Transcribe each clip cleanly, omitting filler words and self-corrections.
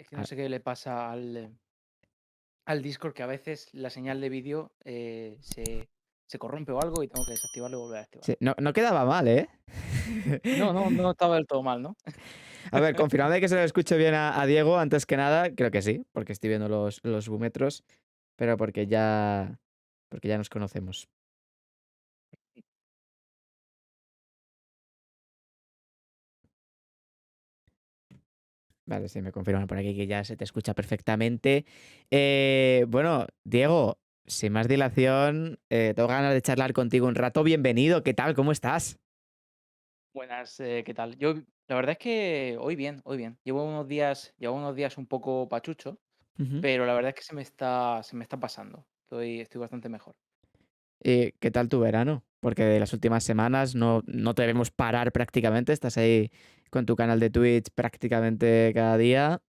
Es que no Ah, sé qué le pasa al Discord, que a veces la señal de vídeo se corrompe o algo y tengo que desactivarlo y volver a sí, activarlo. no quedaba mal, ¿eh? No, no, no estaba del todo mal, ¿no? A ver, confirmadme que se lo escucho bien a Diego antes que nada. Creo que sí, porque estoy viendo los búmetros, pero porque ya nos conocemos. Vale, sí, me confirman por aquí que ya se te escucha perfectamente. Bueno, Diego, sin más dilación, tengo ganas de charlar contigo un rato. Bienvenido, ¿qué tal? ¿Cómo estás? Buenas, ¿qué tal? Yo, la verdad es que hoy bien, hoy bien. Llevo unos días un poco pachucho, Ujú. pero la verdad es que se me está pasando. Estoy bastante mejor. ¿Qué tal tu verano? Porque de las últimas semanas no te vemos parar prácticamente. Estás ahí con tu canal de Twitch prácticamente cada día.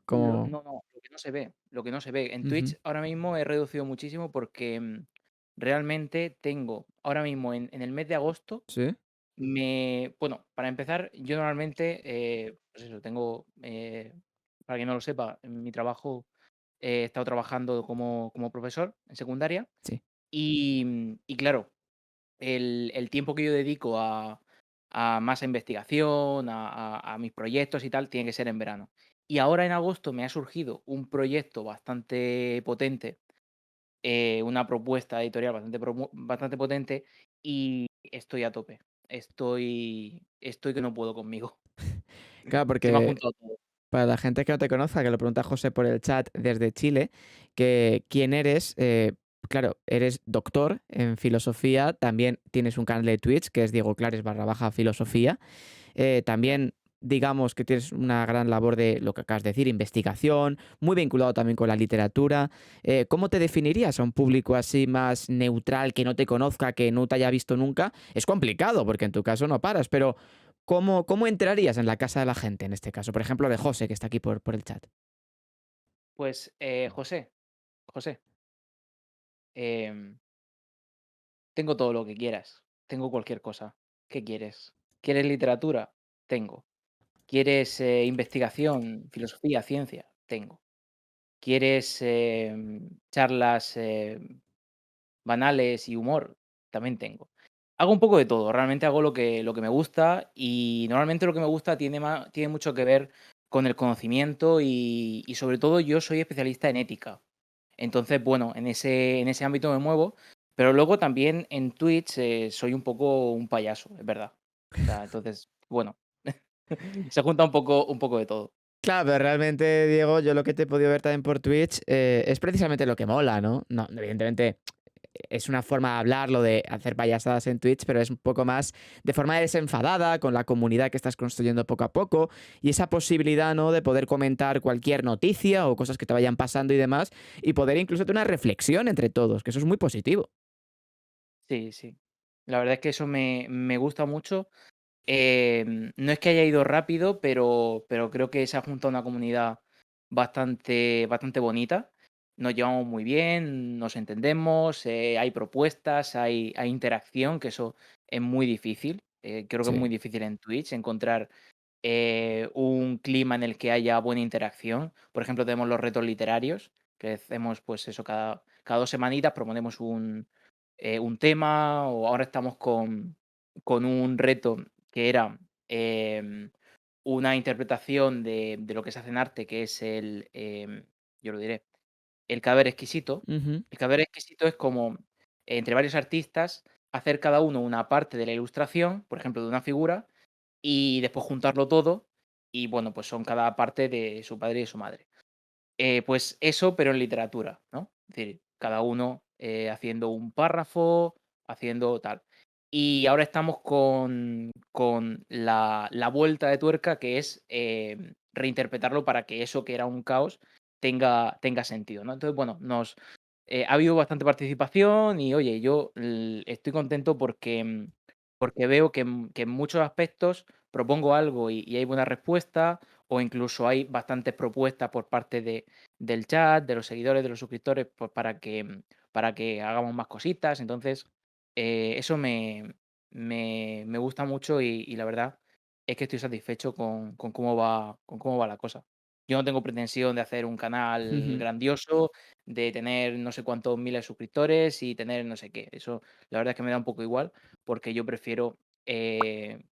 Como... No, no, lo que no se ve, lo que no se ve. En Ujú. Twitch ahora mismo he reducido muchísimo porque realmente tengo ahora mismo en el mes de agosto. Sí, Bueno, para empezar, yo normalmente, pues eso, para quien no lo sepa, en mi trabajo he estado trabajando como profesor en secundaria sí. y claro, el tiempo que yo dedico a más a investigación, a mis proyectos y tal, tiene que ser en verano. Y ahora en agosto me ha surgido un proyecto bastante potente, una propuesta editorial bastante potente y estoy a tope. Estoy que no puedo conmigo. Claro, Se me ha porque juntado todo. para la gente que no te conozca, que lo pregunta José por el chat desde Chile, que quién eres. Claro, eres doctor en filosofía, también tienes un canal de Twitch que es Diego Clares barra baja filosofía. Sí. También digamos que tienes una gran labor de lo que acabas de decir, investigación, muy vinculado también con la literatura. ¿Cómo te definirías a un público así más neutral, que no te conozca, que no te haya visto nunca? Es complicado, porque en tu caso no paras, pero ¿cómo entrarías en la casa de la gente en este caso? Por ejemplo, de José, que está aquí por el chat. Pues, José, em, tengo todo lo que quieras. Tengo cualquier cosa. ¿Qué quieres? ¿Quieres literatura? Tengo. ¿Quieres, investigación, filosofía, ciencia? Tengo. ¿Quieres, charlas, banales y humor? También tengo. Hago un poco de todo, realmente hago lo que me gusta y normalmente lo que me gusta tiene mucho que ver con el conocimiento y sobre todo yo soy especialista en ética. Entonces, bueno, en ese ámbito me muevo, pero luego también en Twitch, soy un poco un payaso, es verdad. O sea, entonces, bueno, se junta un poco de todo. Claro, pero realmente, Diego, yo lo que te he podido ver también por Twitch es precisamente lo que mola, ¿no? No, evidentemente es una forma de hablarlo, de hacer payasadas en Twitch, pero es un poco más de forma desenfadada, con la comunidad que estás construyendo poco a poco, y esa posibilidad, ¿no?, de poder comentar cualquier noticia o cosas que te vayan pasando y demás, y poder incluso tener una reflexión entre todos, que eso es muy positivo. Sí, sí. La verdad es que eso me gusta mucho. No es que haya ido rápido, pero creo que se ha juntado una comunidad bastante bonita. Nos llevamos muy bien, nos entendemos, hay propuestas, hay interacción, que eso es muy difícil. Creo que es Sí. muy difícil en Twitch encontrar, un clima en el que haya buena interacción. Por ejemplo, tenemos los retos literarios, que hacemos, pues eso, cada 2 semanitas proponemos un tema, o ahora estamos con un reto que era, una interpretación de lo que se hace en arte, que es yo lo diré, el cadáver exquisito. Ujú. El cadáver exquisito es como, entre varios artistas, hacer cada uno una parte de la ilustración, por ejemplo, de una figura, y después juntarlo todo, y bueno, pues son cada parte de su padre y de su madre. Pues eso, pero en literatura, ¿no? Es decir, cada uno, haciendo un párrafo, haciendo tal. Y ahora estamos con la vuelta de tuerca, que es, reinterpretarlo para que eso que era un caos tenga sentido, ¿no? Entonces, bueno, ha habido bastante participación y, oye, yo estoy contento porque veo que en muchos aspectos propongo algo y hay buena respuesta, o incluso hay bastantes propuestas por parte del chat, de los seguidores, de los suscriptores, pues para que hagamos más cositas. Entonces, eso me gusta mucho y la verdad es que estoy satisfecho con cómo va la cosa. Yo no tengo pretensión de hacer un canal Ujú. grandioso, de tener no sé cuántos miles de suscriptores y tener no sé qué. Eso la verdad es que me da un poco igual, porque yo prefiero,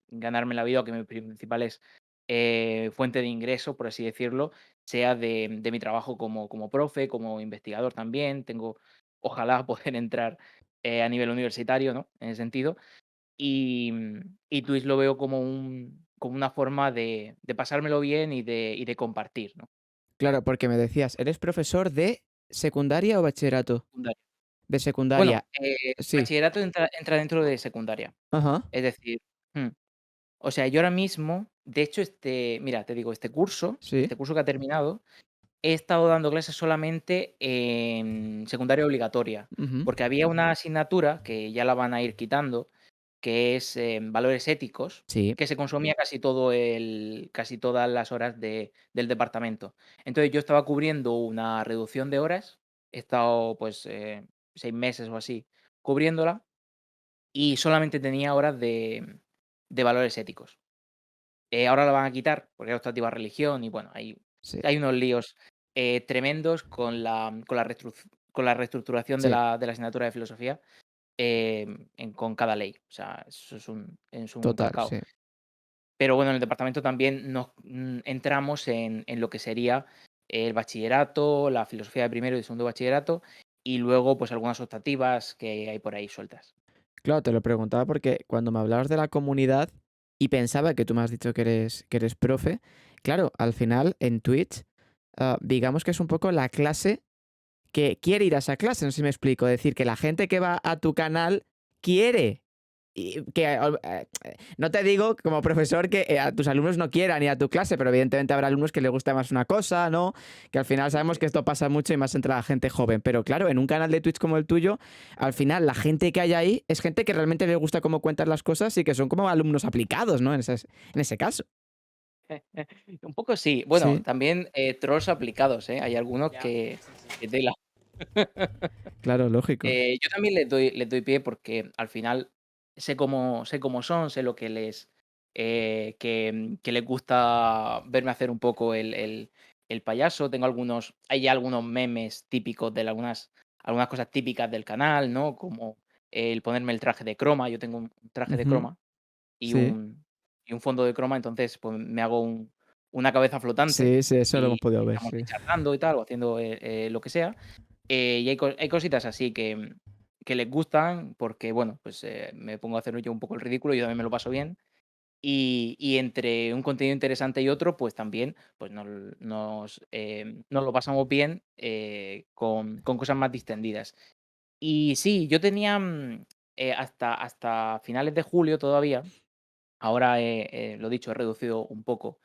ganarme la vida, o que mi principales, fuente de ingreso, por así decirlo, sea de mi trabajo como profe, como investigador también. Tengo ojalá poder entrar, a nivel universitario, ¿no? En ese sentido. Y Twitch lo veo como una forma de pasármelo bien y de compartir, ¿no? Claro, porque me decías, ¿eres profesor de secundaria o bachillerato? Secundaria. De Bueno, secundaria. Sí. bachillerato entra dentro de secundaria. Ajá. Es decir, mm, o sea, yo ahora mismo, de hecho, mira, te digo, Sí. este curso que ha terminado, he estado dando clases solamente en secundaria obligatoria, Ujú. porque había una asignatura que ya la van a ir quitando, que es, valores éticos, Sí. que se consumía casi todas las horas del departamento. Entonces, yo estaba cubriendo una reducción de horas, he estado, pues, 6 meses o así cubriéndola, y solamente tenía horas de valores éticos. Ahora la van a quitar, porque es optativa religión y bueno, Sí. hay unos líos, tremendos con la reestructuración de Sí. la asignatura de filosofía, con cada ley. O sea, eso es un Total, cacao. sí. Pero bueno, en el departamento también entramos en lo que sería el bachillerato, la filosofía de primero y segundo bachillerato, y luego, pues, algunas optativas que hay por ahí sueltas. Claro, te lo preguntaba porque cuando me hablabas de la comunidad y pensaba que tú me has dicho que eres profe, claro, al final en Twitch, digamos que es un poco la clase que quiere ir a esa clase, no sé si me explico. Es decir, que la gente que va a tu canal quiere. Y que, no te digo como profesor que a tus alumnos no quieran ir a tu clase, pero evidentemente habrá alumnos que les gusta más una cosa, ¿no? Que al final sabemos que esto pasa mucho y más entre la gente joven. Pero claro, en un canal de Twitch como el tuyo, al final la gente que hay ahí es gente que realmente le gusta cómo cuentas las cosas y que son como alumnos aplicados, ¿no? En ese caso. Un poco sí. Bueno, Sí, también, trolls aplicados, ¿eh? Hay algunos que tela. claro, lógico. Yo también les doy pie porque al final sé cómo son, sé lo que que les gusta verme hacer un poco el payaso. Hay ya algunos memes típicos de algunas cosas típicas del canal, ¿no? Como el ponerme el traje de croma. Yo tengo un traje de Ujú. croma y Sí, un fondo de croma, entonces, pues, me hago una cabeza flotante sí, sí, eso lo hemos y podido ver, estamos sí. ahí charlando y tal, o haciendo, lo que sea. Y hay cositas así que les gustan porque, bueno, pues, me pongo a hacer yo un poco el ridículo, y yo también me lo paso bien. Y entre un contenido interesante y otro, pues también, pues nos lo pasamos bien, con cosas más distendidas. Y sí, yo tenía, hasta finales de julio todavía, ahora, lo dicho, he reducido un poco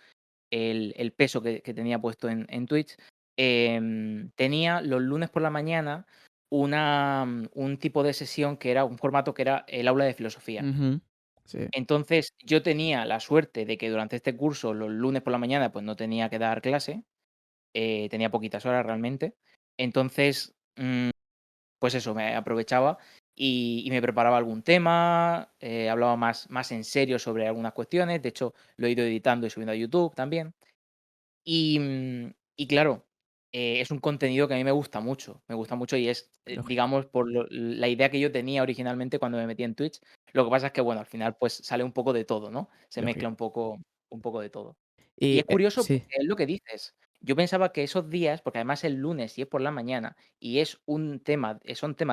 el peso que tenía puesto en Twitch. Tenía los lunes por la mañana un tipo de sesión que era un formato que era el aula de filosofía. Ujú. Sí. Entonces, yo tenía la suerte de que durante este curso, los lunes por la mañana, pues no tenía que dar clase, tenía poquitas horas realmente. Entonces, pues eso, me aprovechaba y me preparaba algún tema, hablaba más en serio sobre algunas cuestiones. De hecho, lo he ido editando y subiendo a YouTube también. Y claro, es un contenido que a mí me gusta mucho y es, Lógico, digamos, por la idea que yo tenía originalmente cuando me metí en Twitch. Lo que pasa es que, bueno, al final, pues, sale un poco de todo, ¿no? Se mezcla lógico. un poco de todo. Y Y, es curioso porque sí, es lo que dices. Yo pensaba que esos días, porque además el lunes y es por la mañana y son temas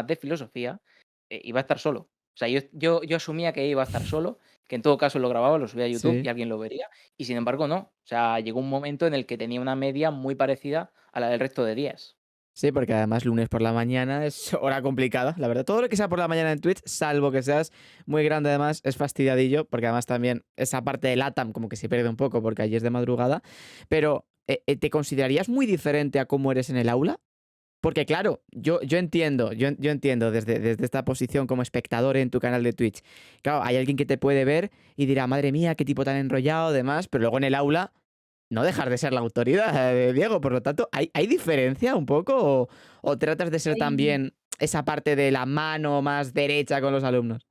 de filosofía, iba a estar solo. O sea, yo asumía que iba a estar solo, que en todo caso lo grababa, lo subía a YouTube y sí. alguien lo vería. Y sin embargo, no. O sea, llegó un momento en el que tenía una media muy parecida a la del resto de días. Sí, porque además lunes por la mañana es hora complicada, la verdad. Todo lo que sea por la mañana en Twitch, salvo que seas muy grande además, es fastidiadillo, porque además también esa parte del LATAM como que se pierde un poco porque allí es de madrugada. Pero, ¿te considerarías muy diferente a cómo eres en el aula? Porque claro, yo entiendo, yo entiendo desde esta posición como espectador en tu canal de Twitch. Claro, hay alguien que te puede ver y dirá, madre mía, qué tipo tan enrollado, demás, pero luego en el aula no dejas de ser la autoridad, Diego. Por lo tanto, ¿hay diferencia un poco o tratas de ser Hay también esa parte de la mano más derecha con los alumnos?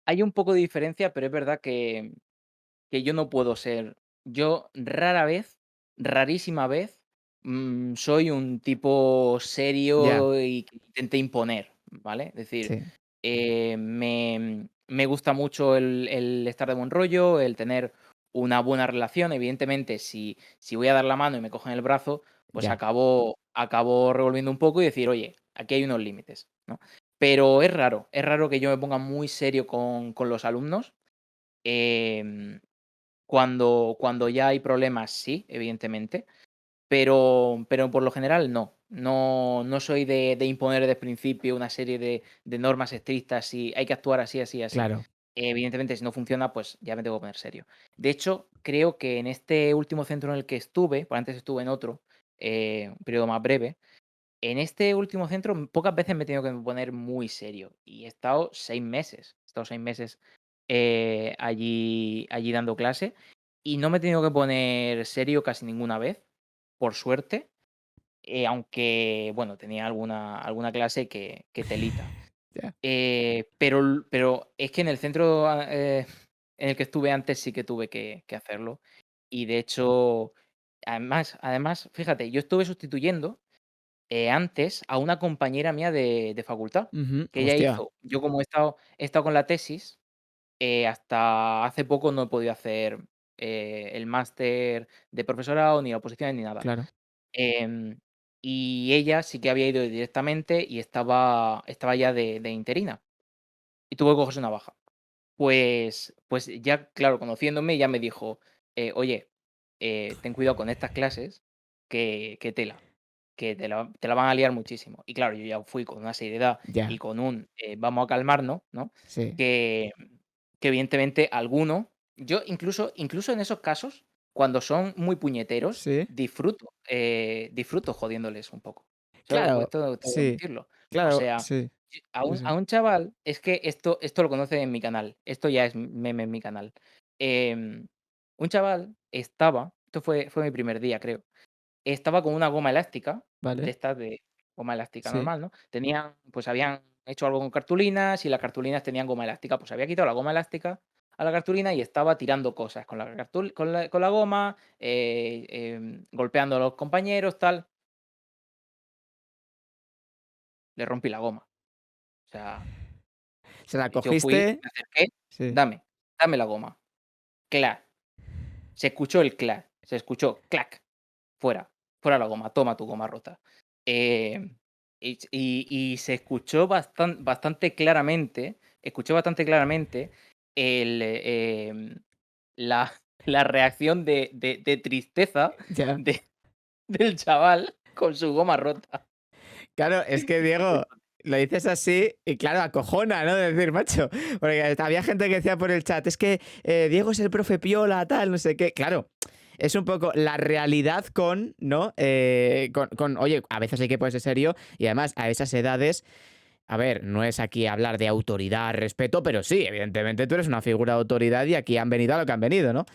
hay un poco de diferencia, pero es verdad que yo no puedo ser yo rara vez, rarísima vez, soy un tipo Ya, serio y que intente imponer, ¿vale? Es decir, sí, me gusta mucho el estar de buen rollo, el tener una buena relación. Evidentemente, si voy a dar la mano y me cogen el brazo, pues ya. acabo revolviendo un poco y decir: "Oye, aquí hay unos límites", ¿no? Pero es raro que yo me ponga muy serio con los alumnos. Em, cuando ya hay problemas, sí, evidentemente, pero por lo general no. No soy de imponer desde el principio una serie de normas estrictas y hay que actuar así, así, así. Claro. Evidentemente, si no funciona, pues ya me tengo que poner serio. De hecho, creo que en este último centro en el que estuve, pues antes estuve en otro, un periodo más breve, en este último centro pocas veces me he tenido que poner muy serio y he estado 6 meses. He estado 6 meses, allí dando clase y no me he tenido que poner serio casi ninguna vez, por suerte, aunque, bueno, tenía alguna clase que telita. Ya. Pero es que en el centro, en el que estuve antes sí que tuve que hacerlo. Y de hecho, además, fíjate, yo estuve sustituyendo, antes a una compañera mía de facultad, Ujú. que ella Hostia, hizo yo como he estado con la tesis, hasta hace poco no he podido hacer, el máster de profesorado, ni la oposición, ni nada. claro. Em, y ella sí que había ido directamente y estaba ya de interina, y tuvo que cogerse una baja. Pues ya, claro, conociéndome, ya me dijo: "Oye, ten cuidado con estas clases, que tela, que te la van a liar muchísimo". Y claro, yo ya fui con una seriedad y Ya, con vamos a calmarnos, ¿no? sí. Que que evidentemente alguno yo incluso en esos casos, cuando son muy puñeteros, Sí. disfruto jodiéndoles un poco. Eso, pues, Claro, esto tengo que sí, admitirlo. O claro, sea, sí, a sí, un sí. a un chaval es que esto lo conoce en mi canal, esto ya es meme en mi canal. Em, un chaval esto fue mi primer día, creo. Estaba con una goma elástica, de Vale, estas de goma elástica sí. normal, ¿no? Habían hecho algo con cartulinas y las cartulinas tenían goma elástica, pues había quitado la goma elástica a la cartulina y estaba tirando cosas con la cartul con la goma, golpeando a los compañeros, tal. Le rompí la goma. O sea, Se la yo fui, cogiste, me acerqué: sí. "Dame la goma". Clac. Se escuchó el clac, se escuchó clac. Fuera, fuera la goma, toma tu goma rota. Em, y se escuchó escuché bastante claramente el, la la reacción de tristeza Ya. de del chaval con su goma rota. Claro, es que Diego, lo dices así y claro, acojona, ¿no? De decir, macho, porque había gente que decía por el chat, es que Diego es el profe piola, tal, no sé qué. Claro, es un poco la realidad con, ¿no? Oye, a veces hay que ponerse serio y además a esas edades. A ver, no es aquí hablar de autoridad, respeto, pero sí, evidentemente tú eres una figura de autoridad y aquí han venido a lo que han venido, ¿no?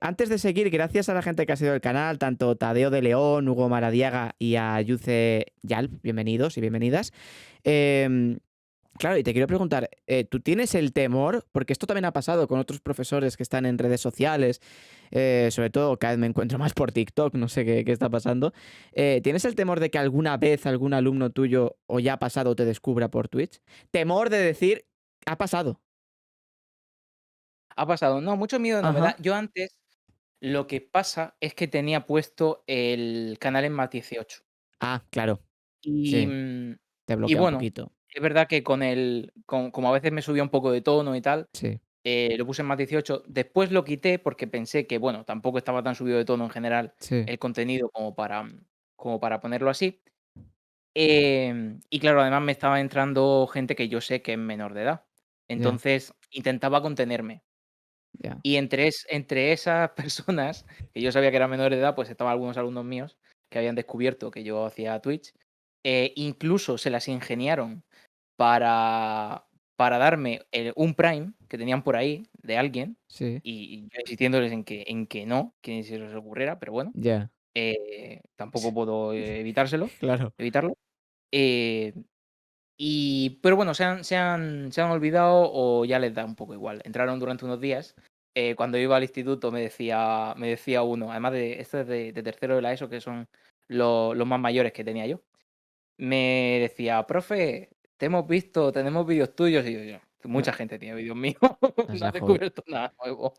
Antes de seguir, gracias a la gente que ha sido del canal, tanto Tadeo de León, Hugo Maradiaga y a Yuce Yalp, bienvenidos y bienvenidas. Em, Claro, y te quiero preguntar, ¿tú tienes el temor? Porque esto también ha pasado con otros profesores que están en redes sociales, sobre todo cada vez me encuentro más por TikTok, no sé qué está pasando. ¿Tienes el temor de que alguna vez algún alumno tuyo o ya ha pasado te descubra por Twitch? Temor de decir, ha pasado. Ha pasado. No, mucho miedo no me da. Ajá. Yo antes, lo que pasa es que tenía puesto el canal en más 18. Ah, claro, Y, sí, te y bloquea un bueno, poquito. es verdad que como a veces me subía un poco de tono y tal, Sí, lo puse en más 18. Después lo quité porque pensé que, bueno, tampoco estaba tan subido de tono en general sí, el contenido como para ponerlo así. Y claro, además me estaba entrando gente que yo sé que es menor de edad. ya, Entonces intentaba contenerme. ya, Y entre esas personas, que yo sabía que eran menores de edad, pues estaban algunos alumnos míos que habían descubierto que yo hacía Twitch. Incluso se las ingeniaron para darme, un Prime que tenían por ahí de alguien, sí, y yo insistiéndoles en que no, que ni se les ocurriera, pero bueno, ya. tampoco puedo Claro, evitarlo. Eh, pero bueno, se han olvidado o ya les da un poco igual. Entraron durante unos días, cuando iba al instituto me decía uno, además de esto es de tercero de la ESO, que son los más mayores que tenía yo. Me decía: "Profe, te hemos visto, tenemos vídeos tuyos", y yo: No, "Mucha gente tiene vídeos míos, o no sea, has joder. descubierto nada nuevo".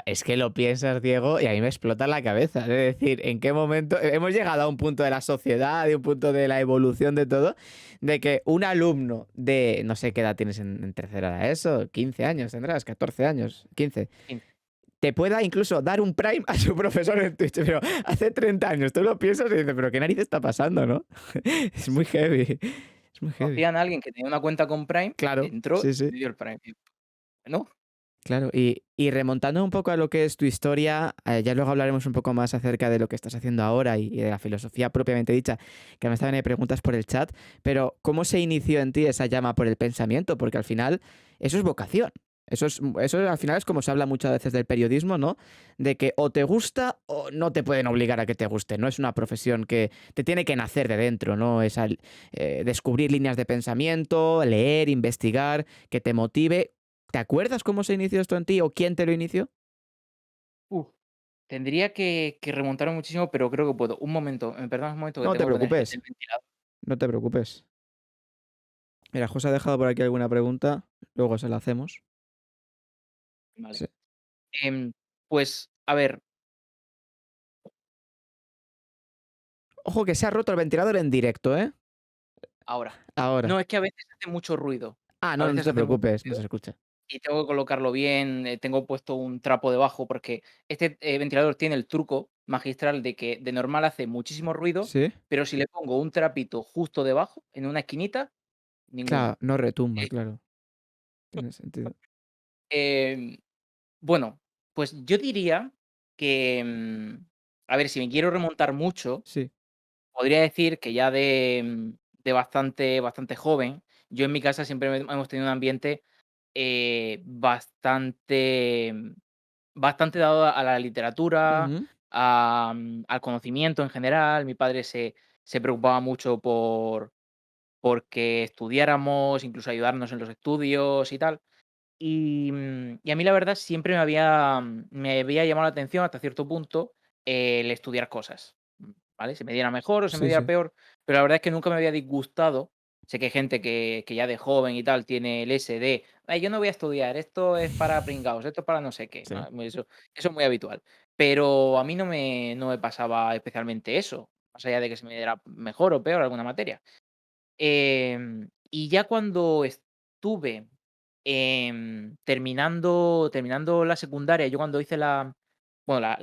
Es que lo piensas, Diego, y a mí me explota la cabeza. Es decir, ¿en qué momento hemos llegado a un punto de la sociedad, de un punto de la evolución de todo, de que un alumno de, no sé qué edad tienes en tercera de eso, 15 años tendrás, 14 años, 15, 15. te pueda incluso dar un prime a su profesor en Twitch? Pero hace 30 años tú lo piensas y dices, pero ¿qué narices está pasando, no? Es muy heavy, es muy heavy. Conocían a alguien que tenía una cuenta con Prime, Claro, entró sí, y sí. me dio el Prime. Y yo, bueno, Claro, y remontando un poco a lo que es tu historia, ya luego hablaremos un poco más acerca de lo que estás haciendo ahora y de la filosofía propiamente dicha, que además también hay preguntas por el chat, pero ¿cómo se inició en ti esa llama por el pensamiento? Porque al final eso es vocación. Eso al final es como se habla muchas veces del periodismo, ¿no? De que o te gusta o no te pueden obligar a que te guste. No es una profesión que te tiene que nacer de dentro, ¿no? Es descubrir líneas de pensamiento, leer, investigar, que te motive. ¿Te acuerdas cómo se inició esto en ti o quién te lo inició? uf, tendría que remontarme muchísimo, pero creo que puedo. Un momento, ¿me perdonas un momento que No te tengo que poner el preocupes, ventilador? no te preocupes. Mira, José ha dejado por aquí alguna pregunta, luego se la hacemos. Vale. Sí. Pues, a ver, Ojo que se ha roto el ventilador en directo, ¿eh? ahora. Ahora. No, es que a veces hace mucho ruido. Ah, A no, no veces te hace mucho preocupes, no ruido se escucha. y tengo que colocarlo bien, tengo puesto un trapo debajo, porque este, ventilador tiene el truco magistral de que de normal hace muchísimo ruido, ¿Sí? pero si le pongo un trapito justo debajo, en una esquinita, ninguno. Claro, no retumba, Eh, claro. Tiene sentido. em, bueno, pues yo diría que, a ver, si me quiero remontar mucho, Sí. podría decir que ya de bastante joven, yo en mi casa siempre hemos tenido un ambiente, bastante dado a la literatura, Ujú, al conocimiento en general. Mi padre se preocupaba mucho porque estudiáramos, incluso ayudarnos en los estudios y tal. Y a mí la verdad siempre me había llamado la atención hasta cierto punto el estudiar cosas, ¿vale? Se me diera mejor o se me sí, diera sí. peor, pero la verdad es que nunca me había disgustado. Sé que hay gente que ya de joven y tal tiene el ese de: "Ay, yo no voy a estudiar, esto es para pringaos, esto es para no sé qué", Sí. ¿no? Eso es muy habitual. Pero a mí no me pasaba especialmente eso, más allá de que se me diera mejor o peor alguna materia. Y ya cuando estuve, terminando la secundaria, yo cuando hice la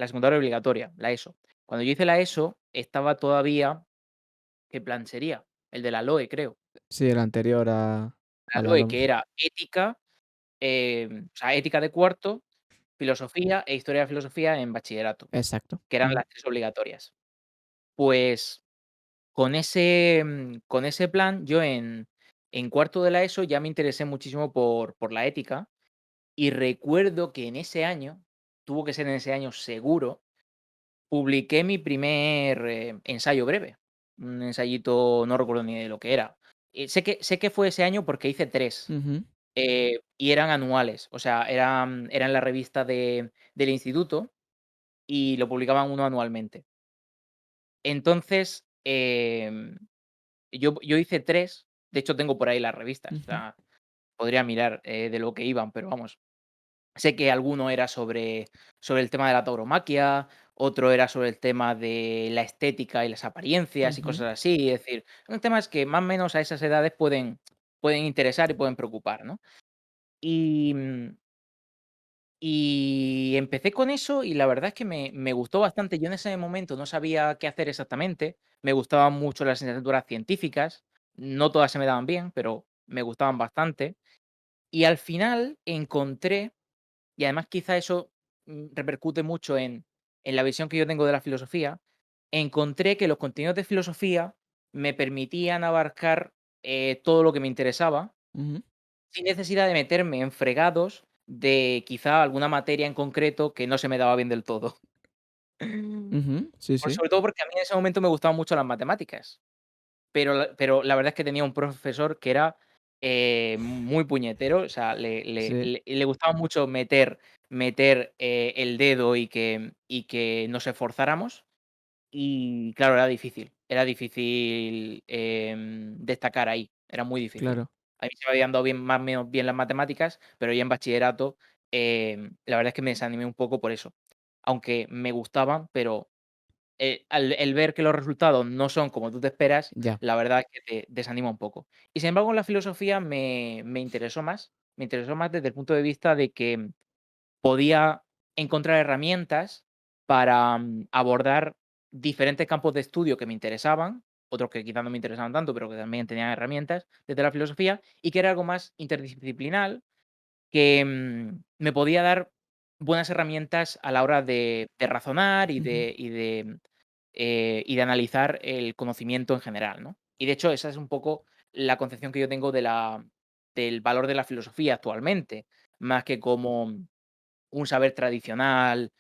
secundaria obligatoria, la ESO. Cuando yo hice la ESO, estaba todavía, ¿qué plan sería? El de la LOE, creo. Sí, el anterior La a la LOE, que LOMCE. era ética, o sea, ética de cuarto, filosofía e historia de filosofía en bachillerato, Exacto. que eran Ujú. las 3 obligatorias. Pues con ese plan, yo en cuarto de la ESO ya me interesé muchísimo por la ética, y recuerdo que en ese año, tuvo que ser en ese año seguro, publiqué mi primer, ensayo breve, un ensayito, no recuerdo ni de lo que era. Sé que fue ese año porque hice 3 Ujú, y eran anuales, o sea, era en la revista del instituto y lo publicaban uno anualmente. Entonces, yo hice 3. De hecho, tengo por ahí las revistas, o ujú, sea, podría mirar, de lo que iban, pero vamos, sé que alguno era sobre el tema de la tauromaquia, otro era sobre el tema de la estética y las apariencias y ujú, cosas así, es decir, son temas que más o menos a esas edades pueden interesar y pueden preocupar, ¿no? Y, y empecé con eso y la verdad es que me gustó bastante. Yo en ese momento no sabía qué hacer exactamente, me gustaban mucho las asignaturas científicas, no todas se me daban bien, pero me gustaban bastante. Y al final encontré, y además quizá eso, repercute mucho en la visión que yo tengo de la filosofía, encontré que los contenidos de filosofía me permitían abarcar, todo lo que me interesaba, ujú, sin necesidad de meterme en fregados de quizá alguna materia en concreto que no se me daba bien del todo. ujú. Sí, Por sí. sobre todo porque a mí en ese momento me gustaban mucho las matemáticas, pero la verdad es que tenía un profesor que era, muy puñetero, o sea, Sí, le gustaba mucho meter, el dedo y que nos esforzáramos. Y claro, era difícil, destacar ahí, era muy difícil. claro. A mí se me habían dado bien, más o menos bien las matemáticas, pero ya en bachillerato, la verdad es que me desanimé un poco por eso. Aunque me gustaban, pero, al el ver que los resultados no son como tú te esperas, Ya, la verdad es que te desanima un poco. Y sin embargo, la filosofía me interesó más desde el punto de vista de que podía encontrar herramientas para, abordar diferentes campos de estudio que me interesaban, otros que quizás no me interesaban tanto, pero que también tenían herramientas desde la filosofía, y que era algo más interdisciplinar que, me podía dar buenas herramientas a la hora de razonar y ujú, de analizar el conocimiento en general, ¿no? Y de hecho, esa es un poco la concepción que yo tengo del valor de la filosofía actualmente, más que como un saber tradicional,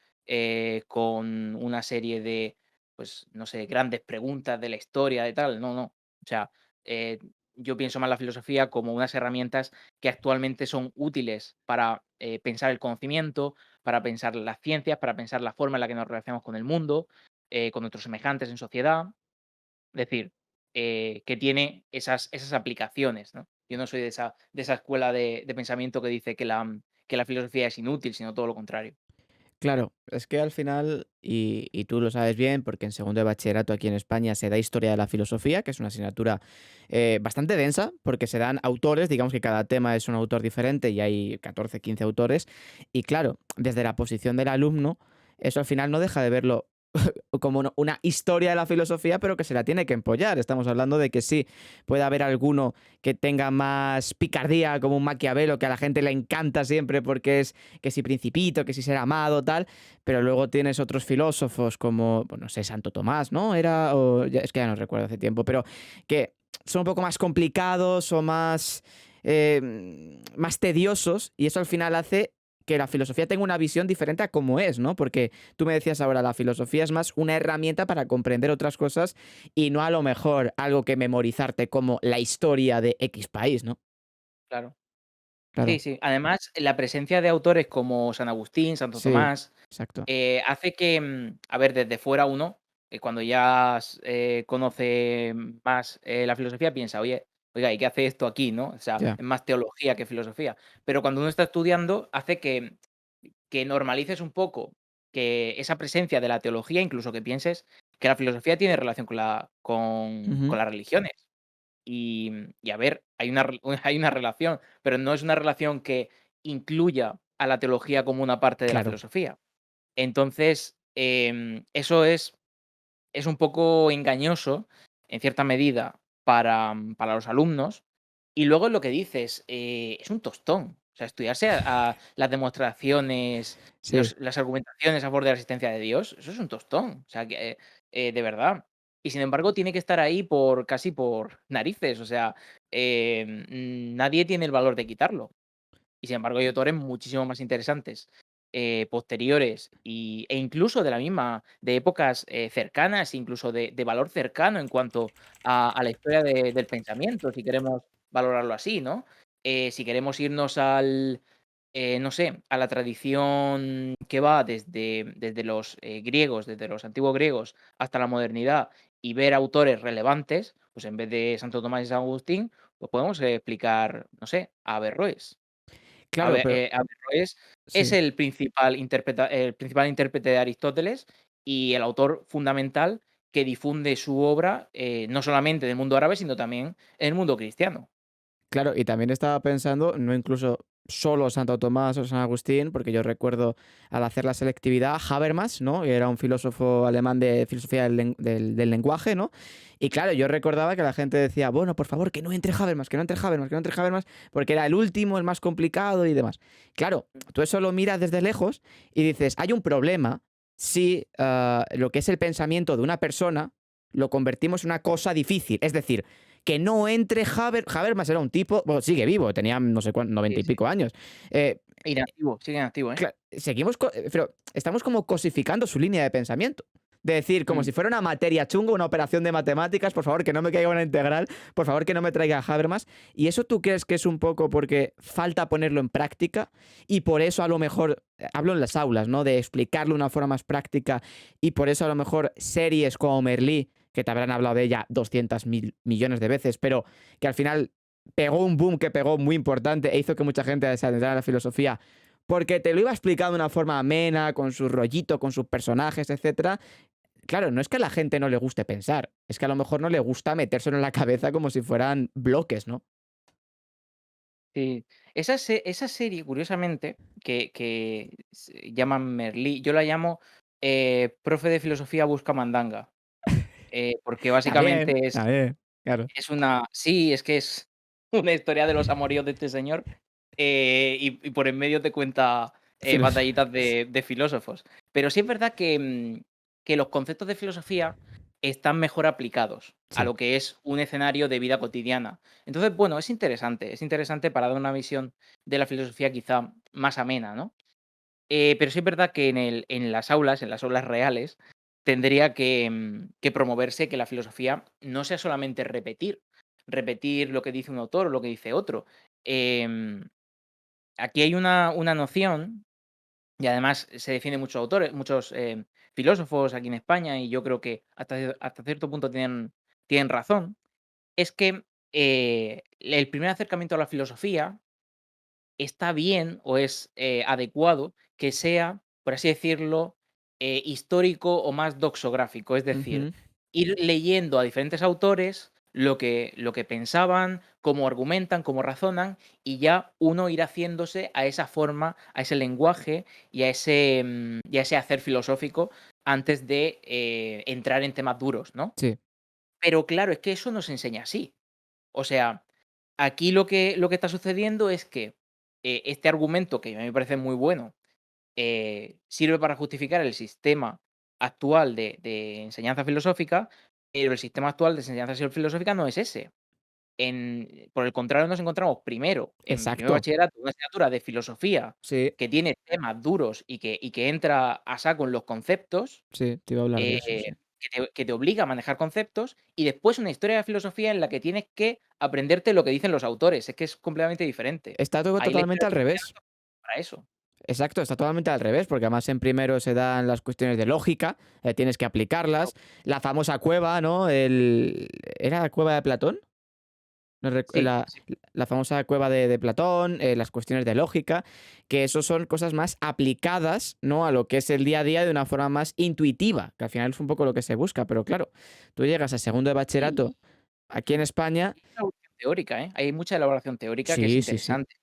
con una serie de, pues, no sé, grandes preguntas de la historia, de tal. No, no. O sea, eh, yo pienso más la filosofía como unas herramientas que actualmente son útiles para, pensar el conocimiento, para pensar las ciencias, para pensar la forma en la que nos relacionamos con el mundo, con nuestros semejantes en sociedad. Es decir, que tiene esas aplicaciones, ¿no? Yo no soy de esa escuela de pensamiento que dice que la filosofía es inútil, sino todo lo contrario. claro, es que al final, y tú lo sabes bien, porque en segundo de bachillerato aquí en España se da historia de la filosofía, que es una asignatura bastante densa, porque se dan autores, digamos que cada tema es un autor diferente y hay 14, 15 autores, y claro, desde la posición del alumno, eso al final no deja de verlo como una historia de la filosofía, pero que se la tiene que empollar. Estamos hablando de que sí, puede haber alguno que tenga más picardía, como un Maquiavelo, que a la gente le encanta siempre porque es que si Principito, que si ser amado, tal, pero luego tienes otros filósofos como, pues no sé, Santo Tomás, ¿no? Era, o es que ya no recuerdo hace tiempo, pero que son un poco más complicados o más tediosos y eso al final hace que la filosofía tenga una visión diferente a cómo es, ¿no? Porque tú me decías ahora, la filosofía es más una herramienta para comprender otras cosas y no a lo mejor algo que memorizarte como la historia de X país, ¿no? Claro. Sí, Claro. sí. Además, la presencia de autores como San Agustín, Santo Sí, Tomás, exacto. hace que, a ver, desde fuera uno, cuando ya conoce más, la filosofía, piensa: Oiga, ¿y qué hace esto aquí?", ¿no? O sea, Ya. es más teología que filosofía. Pero cuando uno está estudiando, hace que normalices un poco que esa presencia de la teología, incluso que pienses que la filosofía tiene relación con Ujú. las religiones. Y a ver, hay una re hay una relación, pero no es una relación que incluya a la teología como una parte de la Claro. filosofía. Entonces, eso es un poco engañoso, en cierta medida, para los alumnos. Y luego lo que dices, es un tostón. O sea, estudiarse a las demostraciones, Sí. las argumentaciones a favor de la existencia de Dios, eso es un tostón. O sea, que, de verdad. Y sin embargo, tiene que estar ahí casi por narices. O sea, nadie tiene el valor de quitarlo. Y sin embargo, hay autores muchísimo más interesantes, posteriores e incluso de épocas, cercanas, incluso de valor cercano en cuanto a la historia del pensamiento, si queremos valorarlo así, ¿no? Si queremos irnos no sé, a la tradición que va desde los, griegos, desde los antiguos griegos hasta la modernidad y ver autores relevantes, pues en vez de Santo Tomás y San Agustín, pues podemos, explicar, no sé, a Averroes. Claro, pero Averroes es sí. el principal intérprete de Aristóteles y el autor fundamental que difunde su obra, no solamente en el mundo árabe, sino también en el mundo cristiano. Claro, y también estaba pensando, no incluso solo Santo Tomás o San Agustín, porque yo recuerdo al hacer la selectividad, Habermas, ¿no? Que era un filósofo alemán de filosofía del lenguaje, ¿no? Y claro, yo recordaba que la gente decía, bueno, por favor, que no entre Habermas, que no entre Habermas, que no entre Habermas, porque era el último, el más complicado y demás. Claro, tú eso lo miras desde lejos y dices, hay un problema si lo que es el pensamiento de una persona lo convertimos en una cosa difícil. Es decir, que no entre Habermas era un tipo, bueno, sigue vivo, tenía no sé cuánto, 90 Sí, y sí. pico años. Eh, Inactivo, sigue inactivo, ¿eh? seguimos, pero estamos como cosificando su línea de pensamiento. de decir, como Mm. si fuera una materia chunga, una operación de matemáticas, por favor, que no me caiga una integral, por favor, que no me traiga Habermas. ¿Y eso tú crees que es un poco porque falta ponerlo en práctica? Y por eso a lo mejor, hablo en las aulas, ¿no? De explicarlo de una forma más práctica y por eso a lo mejor series como Merlí, que te habrán hablado de ella 200.000 millones de veces, pero que al final pegó un boom que pegó muy importante e hizo que mucha gente se adentrara en la filosofía porque te lo iba explicando de una forma amena, con su rollito, con sus personajes, etcétera. Claro, no es que a la gente no le guste pensar, es que a lo mejor no le gusta metérselo en la cabeza como si fueran bloques, ¿no? Sí. Esa serie, curiosamente, que se llaman Merlí, yo la llamo, Profe de filosofía busca mandanga, porque También, básicamente también, claro. es una sí, es que es una historia de los amoríos de este señor, y por en medio te cuenta, Filos batallitas de filósofos. Pero sí es verdad que los conceptos de filosofía están mejor aplicados a sí, lo que es un escenario de vida cotidiana. Entonces, bueno, es interesante para dar una visión de la filosofía quizá más amena, ¿no? Pero sí es verdad que en las aulas reales, tendría que promoverse que la filosofía no sea solamente repetir lo que dice un autor o lo que dice otro. Em, Aquí hay una noción, y además se defiende muchos autores, muchos, filósofos aquí en España, y yo creo que hasta cierto punto tienen razón, es que, el primer acercamiento a la filosofía está bien o es, adecuado que sea, por así decirlo, histórico o más doxográfico. Es decir, ujú, ir leyendo a diferentes autores lo que pensaban, cómo argumentan, cómo razonan, y ya uno ir haciéndose a esa forma, a ese lenguaje y a ese hacer filosófico antes de, entrar en temas duros, ¿no? sí, Pero claro, es que eso no se enseña así. O sea, aquí lo que está sucediendo es que, este argumento, que a mí me parece muy bueno, sirve para justificar el sistema actual de enseñanza filosófica, pero el sistema actual de enseñanza filosófica no es ese. Por el contrario, nos encontramos primero, en primer exacto, bachillerato, una asignatura de filosofía sí, que tiene temas duros y que entra a saco en los conceptos, sí, te iba a hablar de eso, eh, sí. que te obliga a manejar conceptos, y después una historia de filosofía en la que tienes que aprenderte lo que dicen los autores. Es que es completamente diferente. Está todo Ahí la totalmente historia al del revés. bachillerato para eso. Exacto, está totalmente al revés, porque además en primero se dan las cuestiones de lógica, tienes que Claro. aplicarlas, la famosa cueva, ¿no? ¿Era la cueva de Platón? No Sí, la sí. la famosa cueva de Platón, las cuestiones de lógica, que eso son cosas más aplicadas, ¿no? A lo que es el día a día de una forma más intuitiva, que al final es un poco lo que se busca, pero claro, tú llegas a segundo de bachillerato Sí, aquí en España. y hay elaboración teórica, ¿eh? Hay mucha elaboración teórica que es Sí, sí, sí, interesante.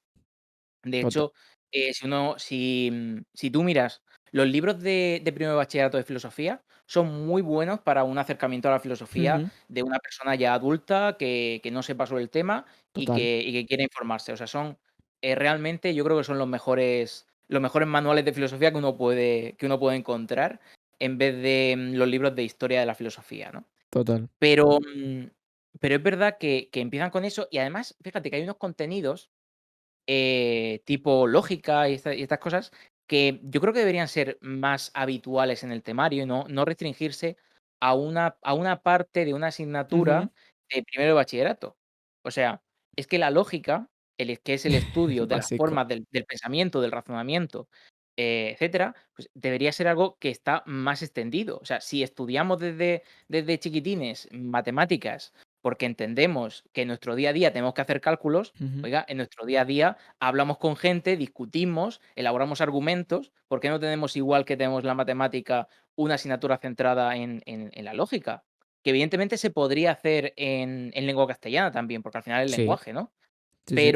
De tota hecho, si tú miras los libros de primer bachillerato de filosofía, son muy buenos para un acercamiento a la filosofía ujú, de una persona ya adulta que no sepa sobre el tema y total. que quiere informarse. O sea, son, realmente yo creo que son los mejores manuales de filosofía que uno puede encontrar, en vez de, los libros de historia de la filosofía, ¿no? Total. Pero, pero es verdad que empiezan con eso, y además, fíjate que hay unos contenidos, tipo lógica y estas cosas, que yo creo que deberían ser más habituales en el temario y no restringirse a una parte de una Ujú. asignatura de primero de bachillerato. O sea, es que la lógica, que es el estudio de las Básico. formas del pensamiento, del razonamiento, etcétera, pues debería ser algo que está más extendido. O sea, si estudiamos desde chiquitines matemáticas porque entendemos que en nuestro día a día tenemos que hacer cálculos. Ujú. Oiga, en nuestro día a día hablamos con gente, discutimos, elaboramos argumentos. ¿Por qué no tenemos, igual que tenemos la matemática, una asignatura centrada en la lógica? Que evidentemente se podría hacer en lengua castellana también, porque al final es Sí, lenguaje, ¿no? sí, sí.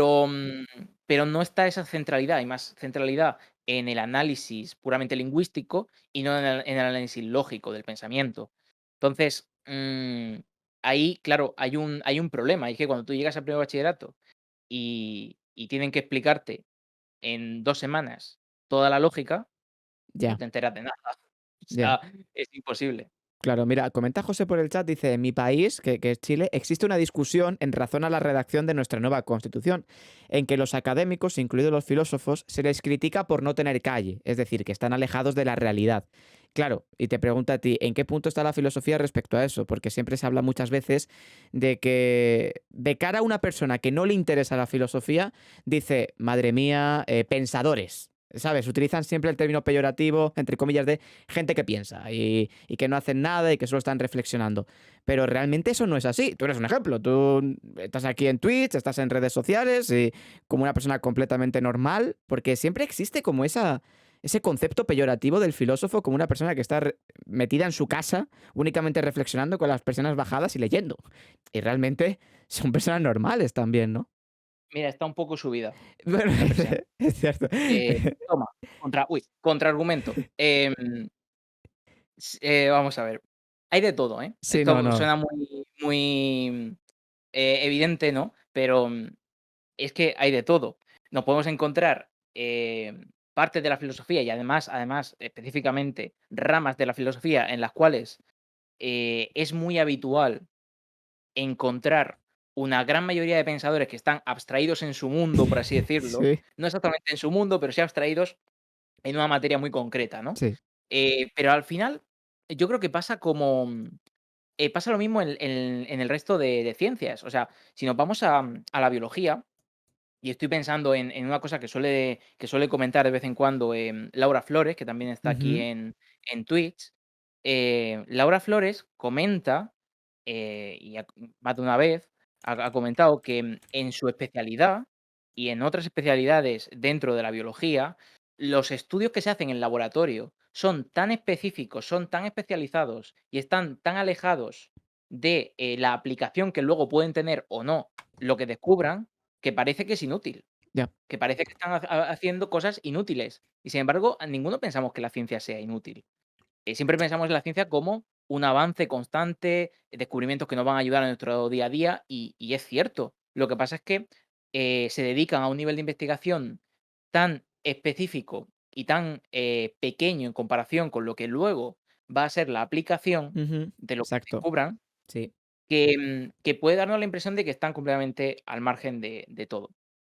Pero no está esa centralidad, hay más centralidad en el análisis puramente lingüístico y no en el análisis lógico del pensamiento. Entonces, ahí, claro, hay un problema, y es que cuando tú llegas al primer bachillerato y tienen que explicarte en 2 semanas toda la lógica, no Ya, te enteras de nada. O ya. sea, es imposible. Claro, mira, comenta José por el chat, dice, en mi país, que es Chile, existe una discusión en razón a la redacción de nuestra nueva constitución, en que los académicos, incluidos los filósofos, se les critica por no tener calle, es decir, que están alejados de la realidad. Claro, y te pregunto a ti, ¿en qué punto está la filosofía respecto a eso? Porque siempre se habla muchas veces de que de cara a una persona que no le interesa la filosofía, dice, madre mía, pensadores. ¿Sabes? Utilizan siempre el término peyorativo, entre comillas, de gente que piensa y que no hacen nada y que solo están reflexionando. Pero realmente eso no es así. Tú eres un ejemplo. Tú estás aquí en Twitch, estás en redes sociales y como una persona completamente normal, porque siempre existe como ese concepto peyorativo del filósofo como una persona que está metida en su casa, únicamente reflexionando con las persianas bajadas y leyendo. Y realmente son personas normales también, ¿no? Mira, está un poco subida Bueno, la persiana. es cierto. Toma, contraargumento. Vamos a ver, hay de todo, ¿eh? Sí, no, Esto no. suena muy evidente, ¿no? Pero, es que hay de todo. Nos podemos encontrar, partes de la filosofía y además, específicamente, ramas de la filosofía en las cuales, es muy habitual encontrar una gran mayoría de pensadores que están abstraídos en su mundo, por así decirlo. Sí, No exactamente en su mundo, pero sí abstraídos en una materia muy concreta, ¿no? sí. Pero al final, yo creo que pasa como pasa lo mismo en el resto de ciencias. O sea, si nos vamos a la biología, y estoy pensando en una cosa que suele comentar de vez en cuando, Laura Flores, que también está aquí Ujú. en Twitch. Laura Flores comenta, y más de una vez ha comentado que, en su especialidad y en otras especialidades dentro de la biología, los estudios que se hacen en laboratorio son tan específicos, son tan especializados y están tan alejados de, la aplicación que luego pueden tener o no lo que descubran, que parece que es inútil, Ya. que parece que están haciendo cosas inútiles. Y sin embargo, a ninguno pensamos que la ciencia sea inútil. Siempre pensamos en la ciencia como un avance constante, descubrimientos que nos van a ayudar a nuestro día a día, y es cierto. Lo que pasa es que, se dedican a un nivel de investigación tan específico y tan, pequeño en comparación con lo que luego va a ser la aplicación Ujú. de lo que Exacto. descubran, Sí. que puede darnos la impresión de que están completamente al margen de todo.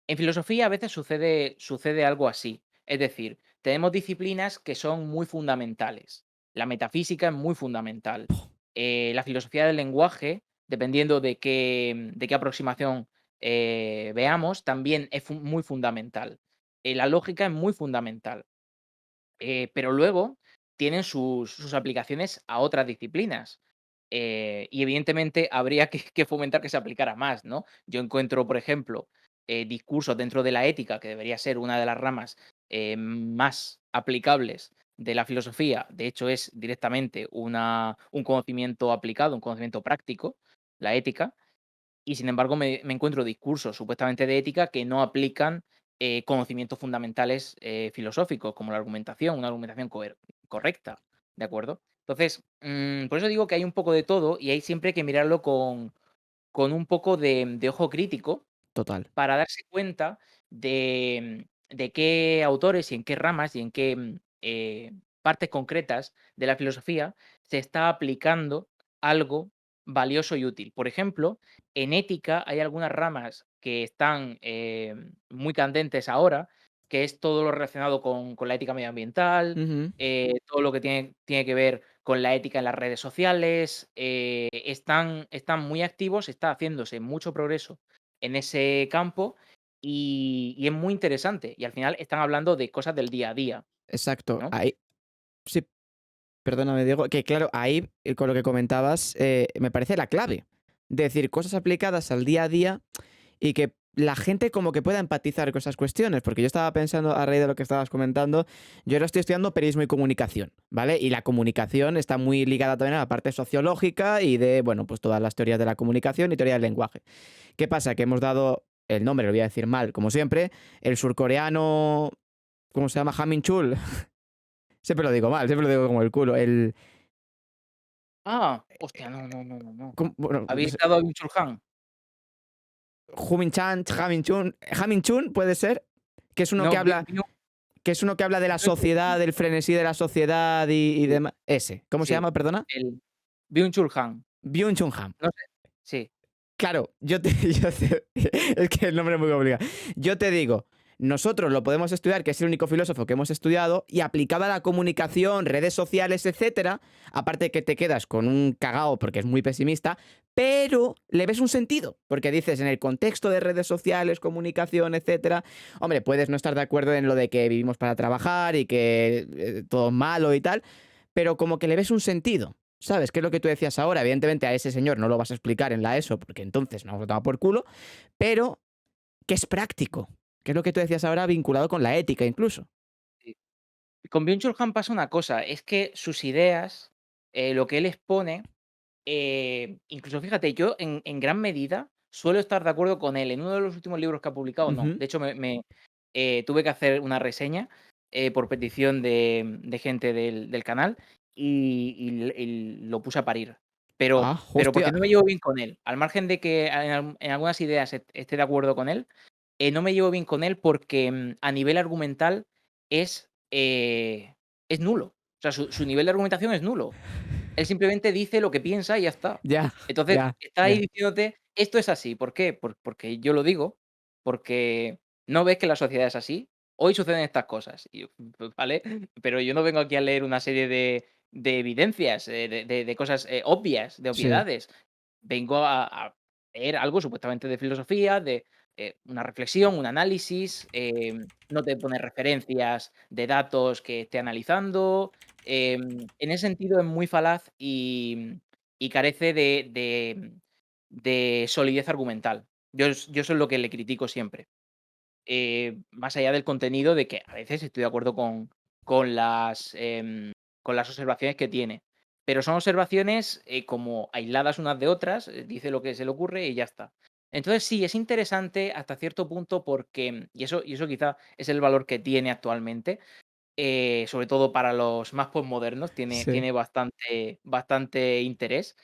En filosofía a veces sucede algo así. Es decir, tenemos disciplinas que son muy fundamentales. La metafísica es muy fundamental. La filosofía del lenguaje, dependiendo de qué aproximación, veamos, también es muy fundamental. La lógica es muy fundamental. Pero luego tienen sus aplicaciones a otras disciplinas. Y evidentemente habría que fomentar que se aplicara más, ¿no? Yo encuentro, por ejemplo, discursos dentro de la ética, que debería ser una de las ramas, más aplicables de la filosofía. De hecho, es directamente un conocimiento aplicado, un conocimiento práctico, la ética. Y sin embargo, me encuentro discursos supuestamente de ética que no aplican, conocimientos fundamentales, filosóficos, como la argumentación, una argumentación correcta, ¿de acuerdo? Entonces, por eso digo que hay un poco de todo y hay siempre que mirarlo con un poco de ojo crítico Total. para darse cuenta de qué autores y en qué ramas y en qué, partes concretas de la filosofía se está aplicando algo valioso y útil. Por ejemplo, en ética hay algunas ramas que están, muy candentes ahora, que es todo lo relacionado con la ética medioambiental, Ujú. todo lo que tiene que ver con la ética en las redes sociales. Están muy activos, está haciéndose mucho progreso en ese campo, y es muy interesante. Y al final están hablando de cosas del día a día, Exacto. ¿no? Ahí sí, perdóname, Diego, que claro, ahí, con lo que comentabas, me parece la clave. Decir, cosas aplicadas al día a día y que la gente como que pueda empatizar con esas cuestiones, porque yo estaba pensando a raíz de lo que estabas comentando, yo ahora estoy estudiando periodismo y comunicación, ¿vale? Y la comunicación está muy ligada también a la parte sociológica y de, bueno, pues todas las teorías de la comunicación y teoría del lenguaje. ¿Qué pasa? Que hemos dado el nombre, lo voy a decir mal, como siempre, el surcoreano, ¿cómo se llama? Hamin Chul. Siempre lo digo mal, siempre lo digo como el culo. El, Ah, hostia, no, no, no, no, no. bueno, ¿Habéis dado a Byung-Chul Han? Humin Chan, Hamin Chun puede ser, que es uno No, que habla de la sociedad, del frenesí de la sociedad y Sí, demás. Ese. ¿Cómo se sí, llama, perdona? el Byung-Chul Han. Byung Chun Han. No sé, sí, Claro, es que el nombre es muy complicado. Yo te digo, nosotros lo podemos estudiar, que es el único filósofo que hemos estudiado, y aplicado a la comunicación, redes sociales, etcétera, aparte que te quedas con un cagao porque es muy pesimista, pero le ves un sentido, porque dices, en el contexto de redes sociales, comunicación, etcétera, hombre, puedes no estar de acuerdo en lo de que vivimos para trabajar y que todo malo y tal, pero como que le ves un sentido. ¿Sabes? ¿Qué es lo que tú decías ahora? Evidentemente a ese señor no lo vas a explicar en la ESO porque entonces nos daba por culo, pero que es práctico, que es lo que tú decías ahora vinculado con la ética incluso. Sí. Con Byung-Chul Han pasa una cosa, es que sus ideas, lo que él expone, incluso fíjate, yo en gran medida suelo estar de acuerdo con él. En uno de los últimos libros que ha publicado, no. Ujú. De hecho, tuve que hacer una reseña, por petición de gente del canal y lo puse a parir. Ah, Pero porque hostia. no me llevo bien con él. Al margen de que en algunas ideas esté de acuerdo con él, no me llevo bien con él porque, a nivel argumental es nulo. O sea, su nivel de argumentación es nulo. Él simplemente dice lo que piensa y ya está. Ya, Entonces, ya, está ahí ya. diciéndote: "Esto es así". ¿Por qué? Porque yo lo digo, porque no ves que la sociedad es así. Hoy suceden estas cosas. Y yo, pues vale, pero yo no vengo aquí a leer una serie de evidencias, de cosas, obvias, de Sí. obviedades. Vengo a leer algo supuestamente de filosofía, de, una reflexión, un análisis, no te pone referencias de datos que esté analizando. En ese sentido es muy falaz y carece de solidez argumental. Yo eso es lo que le critico siempre. Más allá del contenido de que a veces estoy de acuerdo con las observaciones que tiene, pero son observaciones, como aisladas unas de otras, dice lo que se le ocurre y ya está. Entonces sí, es interesante hasta cierto punto porque y eso quizá es el valor que tiene actualmente, sobre todo para los más posmodernos, Sí, tiene bastante interés,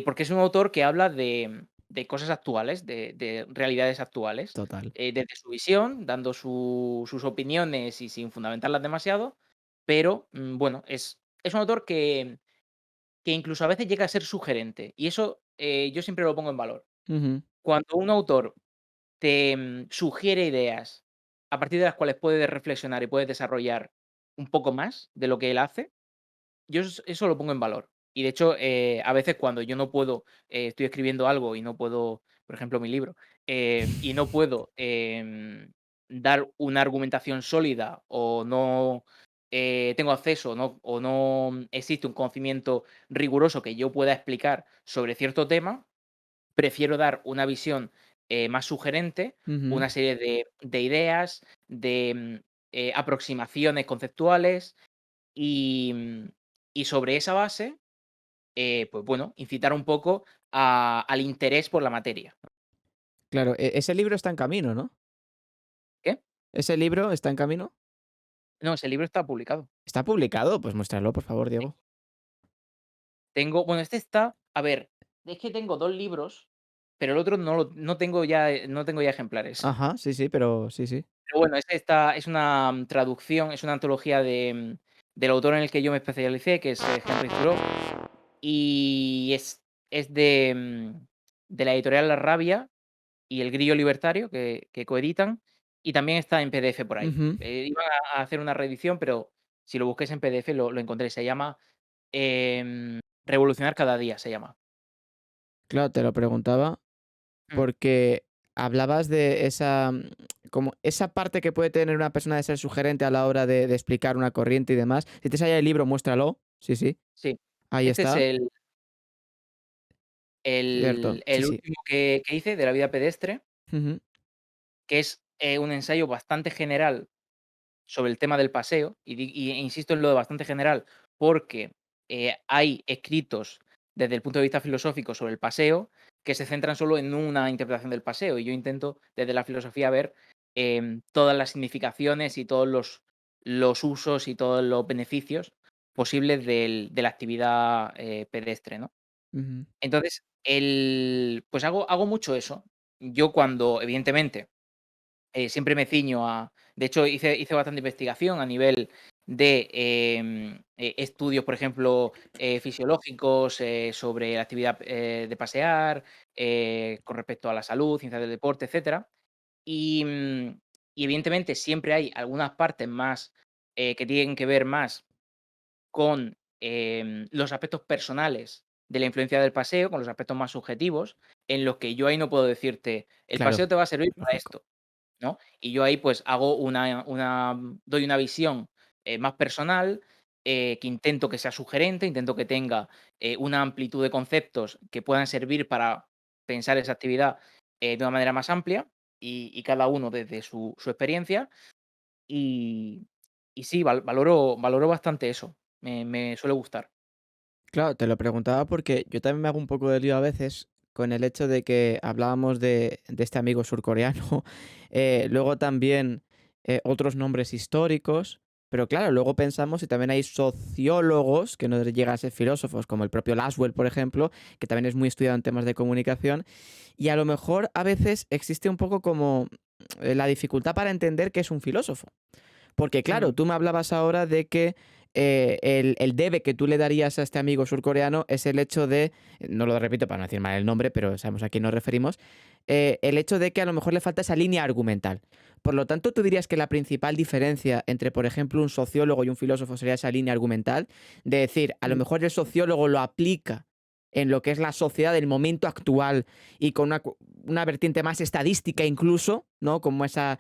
porque es un autor que habla de cosas actuales, de realidades actuales, total. desde su visión, dando sus opiniones y sin fundamentarlas demasiado, pero, bueno, es un autor que incluso a veces llega a ser sugerente, y eso, yo siempre lo pongo en valor. Ujú. Cuando un autor te, sugiere ideas a partir de las cuales puedes reflexionar y puedes desarrollar un poco más de lo que él hace, yo eso lo pongo en valor. Y de hecho, a veces cuando yo no puedo, estoy escribiendo algo y no puedo, por ejemplo, mi libro, y no puedo, dar una argumentación sólida o no, tengo acceso, o no existe un conocimiento riguroso que yo pueda explicar sobre cierto tema, prefiero dar una visión, más sugerente, Ujú. una serie de ideas, aproximaciones conceptuales y, y sobre esa base, pues bueno, incitar un poco al interés por la materia. Claro, ese libro está en camino, ¿no? ¿Qué? ¿Ese libro está en camino? No, ese libro está publicado. ¿Está publicado? Pues muéstralo, por favor, Sí. Diego. Bueno, este está, a ver, es que tengo 2 libros, pero el otro no tengo ya ejemplares. Ajá, sí, sí, pero sí, sí. Pero bueno, es una, traducción, es una antología del autor en el que yo me especialicé, que es, Henry Thoreau, y es de la editorial La Rabia y El Grillo Libertario, que coeditan, y también está en PDF por ahí. Ujú. Iban a hacer una reedición, pero si lo busquéis en PDF lo encontré. Se llama, Revolucionar cada día, se llama. Claro, te lo preguntaba Mm, porque hablabas de esa, como esa parte que puede tener una persona de ser sugerente a la hora de explicar una corriente y demás. Si tienes ahí el libro, muéstralo. Sí, sí, sí. ahí Este es está. Cierto, sí, el sí. último que hice de la vida pedestre, Ujú, que es, un ensayo bastante general sobre el tema del paseo, insisto en lo de bastante general, porque, hay escritos desde el punto de vista filosófico sobre el paseo que se centran solo en una interpretación del paseo, y yo intento desde la filosofía ver, todas las significaciones y todos los usos y todos los beneficios posibles de la actividad, pedestre, ¿no? ujú, Entonces, pues hago mucho eso. Yo cuando, evidentemente, siempre me ciño a de hecho, hice bastante investigación a nivel de, estudios, por ejemplo, fisiológicos, sobre la actividad, de pasear, con respecto a la salud, ciencias del deporte, etcétera. Y, Y evidentemente siempre hay algunas partes más que tienen que ver más con los aspectos personales de la influencia del paseo, con los aspectos más subjetivos, en los que yo ahí no puedo decirte, el Claro, paseo te va a servir para lógico. esto, ¿no? Y yo ahí pues hago doy una visión más personal, que intento que sea sugerente, intento que tenga una amplitud de conceptos que puedan servir para pensar esa actividad de una manera más amplia y cada uno desde su experiencia. Y, y sí, valoro bastante eso. Me suele gustar. Claro, te lo preguntaba porque yo también me hago un poco de lío a veces con el hecho de que hablábamos de este amigo surcoreano, luego también otros nombres históricos, pero claro, luego pensamos y también hay sociólogos que no llegan a ser filósofos, como el propio Laswell, por ejemplo, que también es muy estudiado en temas de comunicación, y a lo mejor a veces existe un poco como la dificultad para entender qué es un filósofo. Porque claro, Ujú. tú me hablabas ahora de que el debe que tú le darías a este amigo surcoreano es el hecho de, no lo repito para no decir mal el nombre, pero sabemos a quién nos referimos, el hecho de que a lo mejor le falta esa línea argumental. Por lo tanto, tú dirías que la principal diferencia entre, por ejemplo, un sociólogo y un filósofo sería esa línea argumental, de decir, a lo Mm. mejor el sociólogo lo aplica en lo que es la sociedad del momento actual y con una vertiente más estadística incluso, ¿no? Como esa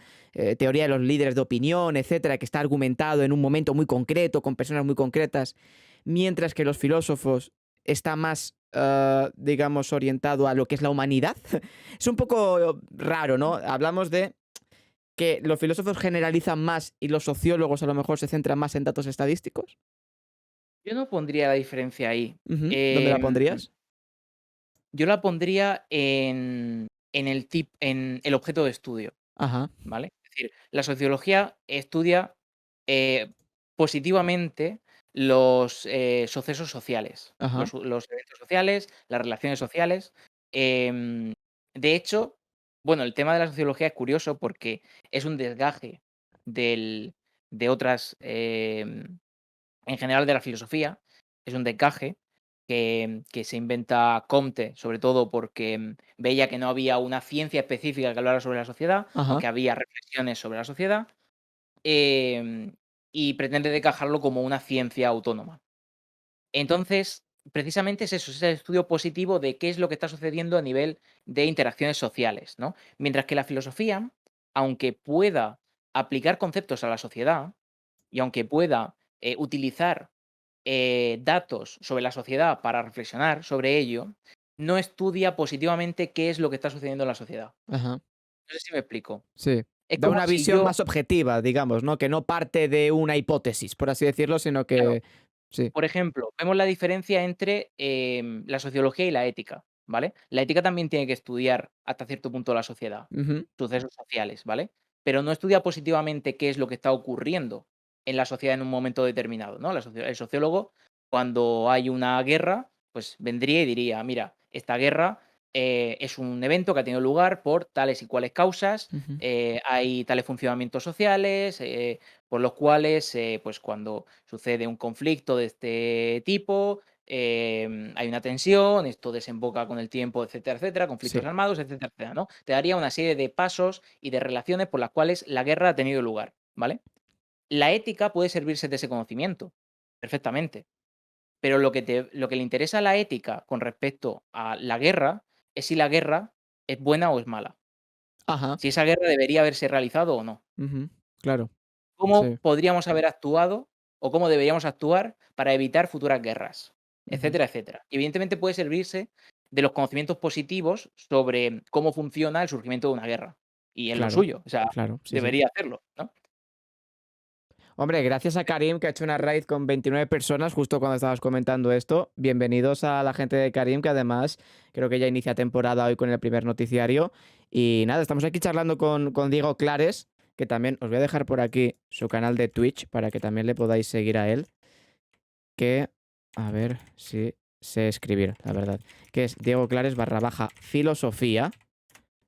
teoría de los líderes de opinión, etcétera, que está argumentado en un momento muy concreto, con personas muy concretas, mientras que los filósofos está más, digamos, orientado a lo que es la humanidad. Es un poco raro, ¿no? Hablamos de que los filósofos generalizan más y los sociólogos a lo mejor se centran más en datos estadísticos. Yo no pondría la diferencia ahí. Ujú. ¿Dónde la pondrías? Yo la pondría en el objeto de estudio, Ajá, ¿vale? Es decir, la sociología estudia, eh, positivamente los, sucesos sociales, ajá, los eventos sociales, las relaciones sociales. Em, de hecho, bueno, el tema de la sociología es curioso porque es un desgaje del de otras, en general de la filosofía, es un desgaje que se inventa Comte, sobre todo porque veía que no había una ciencia específica que hablara sobre la sociedad, ajá, aunque había reflexiones sobre la sociedad, em, y pretende encajarlo como una ciencia autónoma. Entonces, precisamente es eso, es el estudio positivo de qué es lo que está sucediendo a nivel de interacciones sociales, ¿no? Mientras que la filosofía, aunque pueda aplicar conceptos a la sociedad y aunque pueda utilizar datos sobre la sociedad para reflexionar sobre ello, no estudia positivamente qué es lo que está sucediendo en la sociedad. ajá. No sé si me explico. Sí. Es Da como una si visión yo, más objetiva, digamos, ¿no? Que no parte de una hipótesis, por así decirlo, sino claro, que sí. por ejemplo, vemos la diferencia entre la sociología y la ética, ¿vale? La ética también tiene que estudiar hasta cierto punto la sociedad, Ujú, sucesos sociales, ¿vale? Pero no estudia positivamente qué es lo que está ocurriendo en la sociedad en un momento determinado, ¿no? El sociólogo, cuando hay una guerra, pues vendría y diría, mira, esta guerra es un evento que ha tenido lugar por tales y cuales causas, ujú. hay tales funcionamientos sociales, por los cuales, pues cuando sucede un conflicto de este tipo, hay una tensión, esto desemboca con el tiempo, etcétera, etcétera, conflictos Sí. armados, etcétera, etcétera, ¿no? Te daría una serie de pasos y de relaciones por las cuales la guerra ha tenido lugar, ¿vale? La ética puede servirse de ese conocimiento, perfectamente, pero lo que le interesa a la ética con respecto a la guerra es si la guerra es buena o es mala, Ajá. si esa guerra debería haberse realizado o no. Ujú. Claro. ¿Cómo Sí. podríamos haber actuado o cómo deberíamos actuar para evitar futuras guerras? Ujú. Etcétera, etcétera. Y evidentemente puede servirse de los conocimientos positivos sobre cómo funciona el surgimiento de una guerra. Y es lo Claro. suyo, o sea, Claro. Sí, sí. debería hacerlo, ¿no? Hombre, gracias a Karim, que ha hecho una raid con 29 personas justo cuando estabas comentando esto. Bienvenidos a la gente de Karim, que además creo que ya inicia temporada hoy con el primer noticiario. Y nada, estamos aquí charlando con Diego Clares, que también os voy a dejar por aquí su canal de Twitch para que también le podáis seguir a él. Que, a ver si sé escribir, la verdad. Que es Diego Clares barra baja filosofía.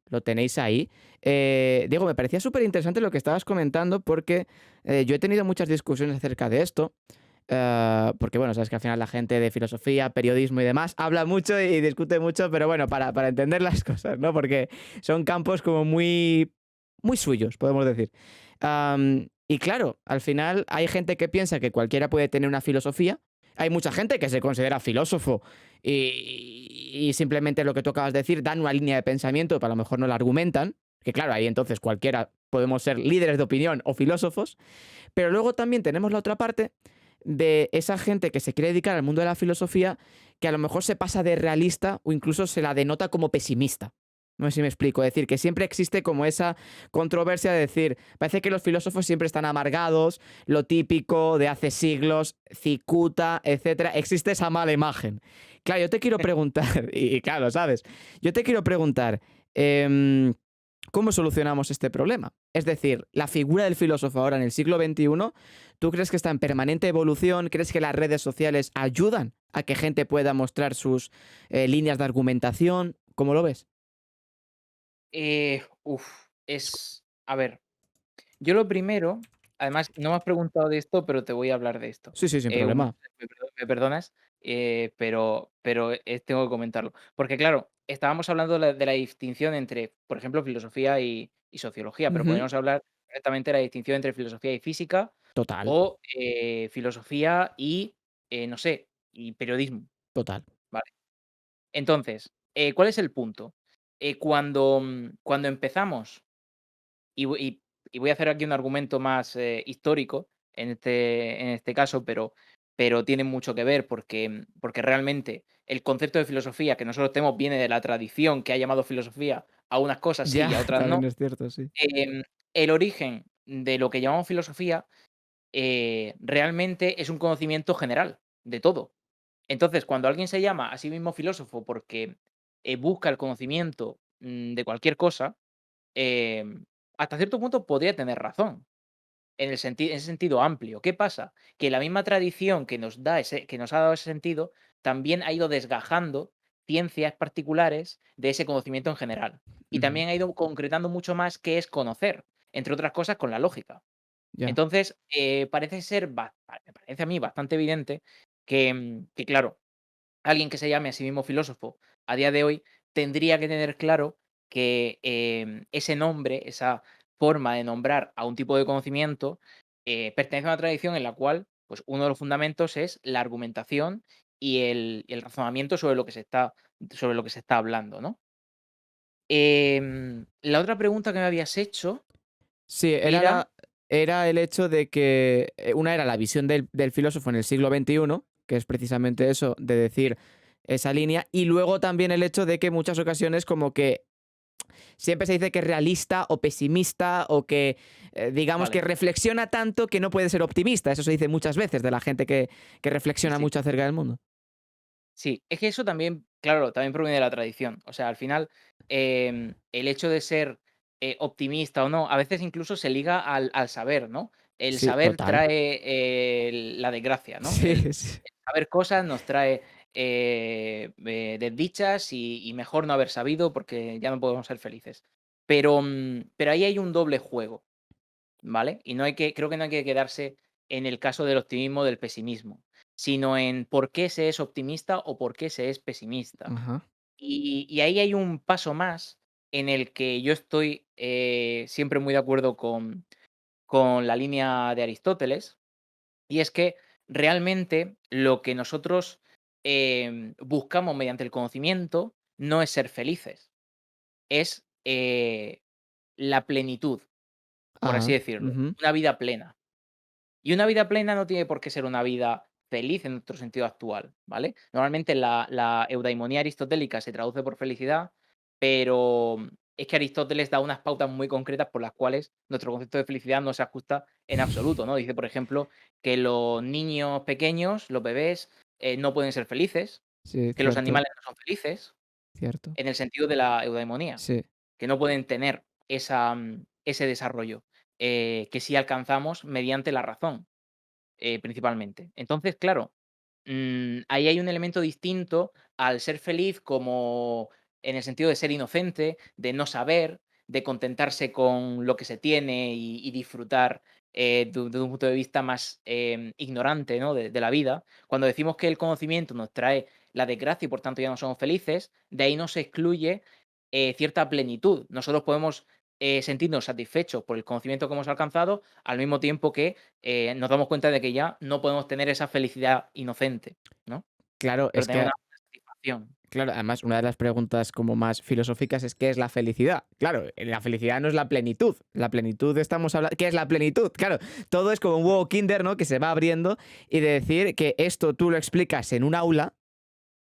Lo tenéis ahí. Diego, me parecía súper interesante lo que estabas comentando porque yo he tenido muchas discusiones acerca de esto. Porque, bueno, sabes que al final la gente de filosofía, periodismo y demás habla mucho y discute mucho, pero bueno, para entender las cosas, ¿no? Porque son campos como muy muy suyos, podemos decir. Y claro, al final hay gente que piensa que cualquiera puede tener una filosofía. Hay mucha gente que se considera filósofo y simplemente lo que tú acabas de decir, dan una línea de pensamiento, pero a lo mejor no la argumentan. Que claro, ahí entonces cualquiera podemos ser líderes de opinión o filósofos. Pero luego también tenemos la otra parte de esa gente que se quiere dedicar al mundo de la filosofía, que a lo mejor se pasa de realista o incluso se la denota como pesimista. No sé si me explico. Es decir, que siempre existe como esa controversia de decir, parece que los filósofos siempre están amargados, lo típico de hace siglos, cicuta, etcétera. Existe esa mala imagen. Claro, yo te quiero preguntar, y claro, ¿sabes? Yo te quiero preguntar, ¿cómo solucionamos este problema? Es decir, la figura del filósofo ahora en el siglo XXI, ¿tú crees que está en permanente evolución? ¿Crees que las redes sociales ayudan a que gente pueda mostrar sus líneas de argumentación? ¿Cómo lo ves? A ver, yo lo primero, además, no me has preguntado de esto, pero te voy a hablar de esto. Sí, sí, sin problema. Me perdonas, pero tengo que comentarlo. Porque claro, estábamos hablando de la distinción entre, por ejemplo, filosofía y sociología, pero Ujú. podríamos hablar perfectamente de la distinción entre filosofía y física Total, o, filosofía y, no sé, y periodismo, total. ¿vale? Entonces, ¿cuál es el punto? Cuando empezamos y vo y voy a hacer aquí un argumento más, histórico en este caso, pero tiene mucho que ver porque realmente el concepto de filosofía que nosotros tenemos viene de la tradición que ha llamado filosofía a unas cosas sí Ya, y a otras también no. es cierto, sí. El origen de lo que llamamos filosofía, realmente es un conocimiento general de todo. Entonces, cuando alguien se llama a sí mismo filósofo porque, busca el conocimiento, de cualquier cosa, em, hasta cierto punto podría tener razón, en ese sentido amplio. ¿Qué pasa? Que la misma tradición que nos ha dado ese sentido, también ha ido desgajando ciencias particulares de ese conocimiento en general. Y Ujú. también ha ido concretando mucho más qué es conocer, entre otras cosas con la lógica. Ya. Entonces, me parece a mí bastante evidente que claro, alguien que se llame a sí mismo filósofo a día de hoy tendría que tener claro que, ese nombre, esa forma de nombrar a un tipo de conocimiento, pertenece a una tradición en la cual, pues, uno de los fundamentos es la argumentación y el razonamiento sobre lo que se está hablando, ¿no? La otra pregunta que me habías hecho Sí, era era el hecho de que una era la visión del filósofo en el siglo XXI, que es precisamente eso, de decir esa línea, y luego también el hecho de que en muchas ocasiones como que siempre se dice que es realista o pesimista o que digamos que vale, reflexiona tanto que no puede ser optimista. Eso se dice muchas veces de la gente que reflexiona sí. mucho acerca del mundo. Sí, es que eso también, claro, también proviene de la tradición. O sea, al final, el hecho de ser, optimista o no, a veces incluso se liga al saber, ¿no? El Sí, saber total. trae, la desgracia, ¿no? Sí, El sí. saber cosas nos trae, desdichas y mejor no haber sabido porque ya no podemos ser felices. Pero ahí hay un doble juego, ¿vale? Y creo que no hay que quedarse en el caso del optimismo o del pesimismo, sino en por qué se es optimista o por qué se es pesimista. Ajá. Y ahí hay un paso más en el que yo estoy, siempre muy de acuerdo con la línea de Aristóteles, y es que realmente lo que nosotros, buscamos mediante el conocimiento no es ser felices, es, la plenitud, por así Ah, decirlo, ujú. una vida plena. Y una vida plena no tiene por qué ser una vida feliz en nuestro sentido actual, ¿vale? Normalmente la eudaimonía aristotélica se traduce por felicidad, pero es que Aristóteles da unas pautas muy concretas por las cuales nuestro concepto de felicidad no se ajusta en absoluto, ¿no? Dice, por ejemplo, que los niños pequeños, los bebés, no pueden ser felices, Sí, que los cierto, animales no son felices, cierto. en el sentido de la eudaimonía, Sí. que no pueden tener ese desarrollo, que sí alcanzamos mediante la razón, principalmente. Entonces, claro, ahí hay un elemento distinto al ser feliz como en el sentido de ser inocente, de no saber, de contentarse con lo que se tiene y disfrutar, de un punto de vista más, ignorante, ¿no?, de la vida. Cuando decimos que el conocimiento nos trae la desgracia y por tanto ya no somos felices, de ahí no se excluye, cierta plenitud. Nosotros podemos sentirnos satisfechos por el conocimiento que hemos alcanzado, al mismo tiempo que nos damos cuenta de que ya no podemos tener esa felicidad inocente, ¿no? Claro, Pero es tener que una satisfacción. claro, además, una de las preguntas como más filosóficas es ¿qué es la felicidad? Claro, la felicidad no es la plenitud. La plenitud estamos hablando. ¿Qué es la plenitud? Claro, todo es como un huevo Kinder, ¿no? Que se va abriendo y de decir que esto tú lo explicas en un aula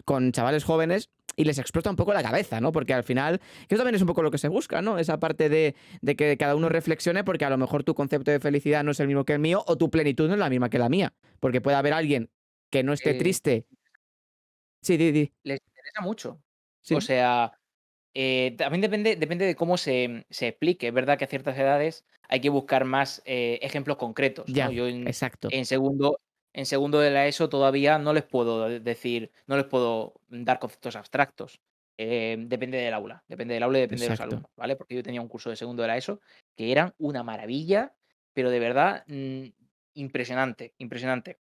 con chavales jóvenes y les explota un poco la cabeza, ¿no? Porque al final, que eso también es un poco lo que se busca, ¿no? Esa parte de que cada uno Mm, reflexione porque a lo mejor tu concepto de felicidad no es el mismo que el mío o tu plenitud no es la misma que la mía. Porque puede haber alguien que no esté eh, triste. Sí, di, di. les interesa mucho. O Sí. sea, también depende de cómo se explique. Es verdad que a ciertas edades hay que buscar más, ejemplos concretos, ¿no? Ya, Yo en exacto. en segundo en segundo de la ESO todavía no les puedo decir, no les puedo dar conceptos abstractos. Depende del aula y depende de los Exacto. alumnos, ¿vale? Porque yo tenía un curso de segundo de la ESO que eran una maravilla, pero de verdad, impresionante, impresionante.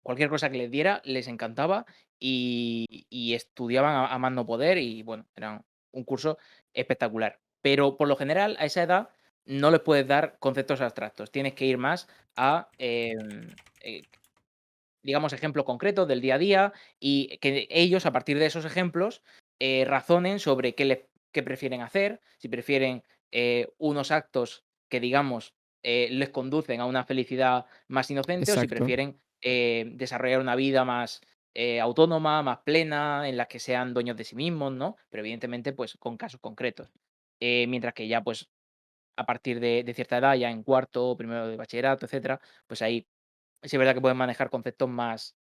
Cualquier cosa que les diera les encantaba y estudiaban a más no poder y, bueno, era un curso espectacular. Pero, por lo general, a esa edad no les puedes dar conceptos abstractos. Tienes que ir más a, digamos, ejemplos concretos del día a día y que ellos, a partir de esos ejemplos, razonen sobre qué prefieren hacer, si prefieren, unos actos que, digamos, les conducen a una felicidad más inocente o si Exacto. prefieren, desarrollar una vida más, autónoma, más plena, en la que sean dueños de sí mismos, ¿no? Pero evidentemente, pues, con casos concretos. Mientras que ya, pues, a partir de cierta edad, ya en cuarto, primero de bachillerato, etcétera, pues ahí sí es verdad que pueden manejar conceptos más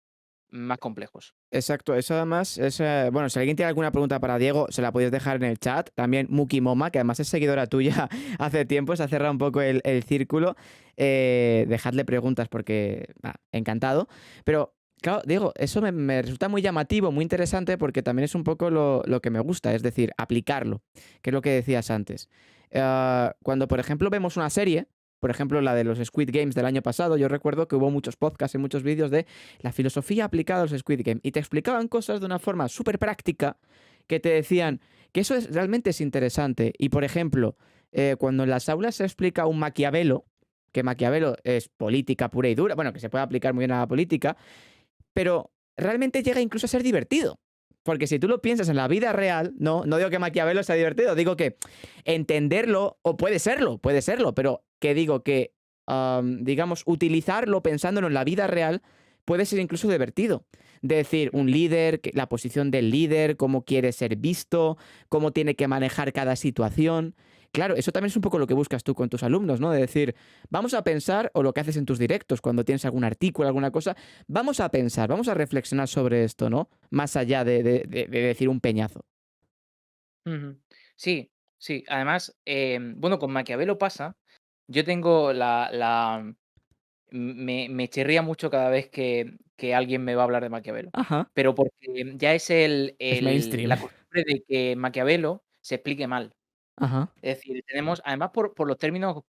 complejos. Exacto. Eso además es, bueno, si alguien tiene alguna pregunta para Diego, se la podéis dejar en el chat. También Muki Moma, que además es seguidora tuya hace tiempo, se ha cerrado un poco el círculo. Dejadle preguntas porque, encantado. Pero, claro, Diego, eso me resulta muy llamativo, muy interesante, porque también es un poco lo que me gusta, es decir, aplicarlo, que es lo que decías antes. Cuando, por ejemplo, vemos una serie, por ejemplo, la de los Squid Games del año pasado, yo recuerdo que hubo muchos podcasts y muchos vídeos de la filosofía aplicada a los Squid Game y te explicaban cosas de una forma súper práctica que te decían que eso realmente es interesante. Y por ejemplo, cuando en las aulas se explica un Maquiavelo, que Maquiavelo es política pura y dura, bueno, que se puede aplicar muy bien a la política, pero realmente llega incluso a ser divertido. Porque si tú lo piensas en la vida real, no digo que Maquiavelo sea divertido, digo que entenderlo, o puede serlo, pero que digo que, digamos, utilizarlo pensándolo en la vida real puede ser incluso divertido. De decir, un líder, la posición del líder, cómo quiere ser visto, cómo tiene que manejar cada situación. Claro, eso también es un poco lo que buscas tú con tus alumnos, ¿no? De decir, vamos a pensar, o lo que haces en tus directos, cuando tienes algún artículo, alguna cosa, vamos a pensar, vamos a reflexionar sobre esto, ¿no? Más allá de decir un peñazo. Ujú. Sí, sí. Además, bueno, con Maquiavelo pasa, yo tengo me chirría mucho cada vez que alguien me va a hablar de Maquiavelo, Ajá, pero porque ya es es mainstream. la costumbre de que Maquiavelo se explique mal. Ajá, Es decir, tenemos, además por los términos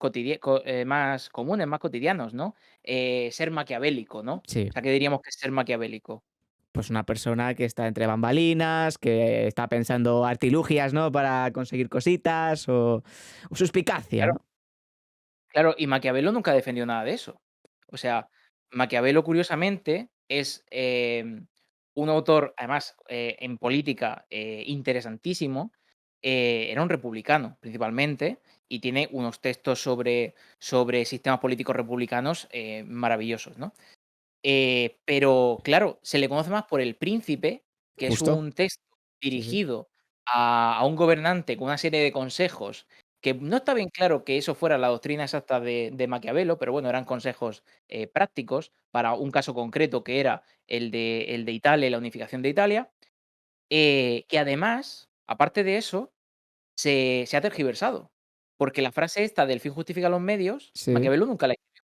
más comunes, más cotidianos, ¿no? Ser maquiavélico, ¿no? O sí. sea, ¿qué diríamos que es ser maquiavélico? Pues una persona que está entre bambalinas, que está pensando artilugias, ¿no? Para conseguir cositas o suspicacia, Claro. ¿no? Claro, y Maquiavelo nunca defendió nada de eso. O sea, Maquiavelo, curiosamente, es, un autor, además, en política, interesantísimo. Era un republicano, principalmente, y tiene unos textos sobre sistemas políticos republicanos, maravillosos, ¿no? Pero claro, se le conoce más por El Príncipe, que es Justo. un texto Sí, sí. dirigido a un gobernante con una serie de consejos, que no está bien claro que eso fuera la doctrina exacta de Maquiavelo, pero bueno, eran consejos, prácticos para un caso concreto que era el de Italia y la unificación de Italia, que además, aparte de eso, se ha tergiversado, porque la frase esta del fin justifica los medios, Sí. Maquiavelo nunca la escribió,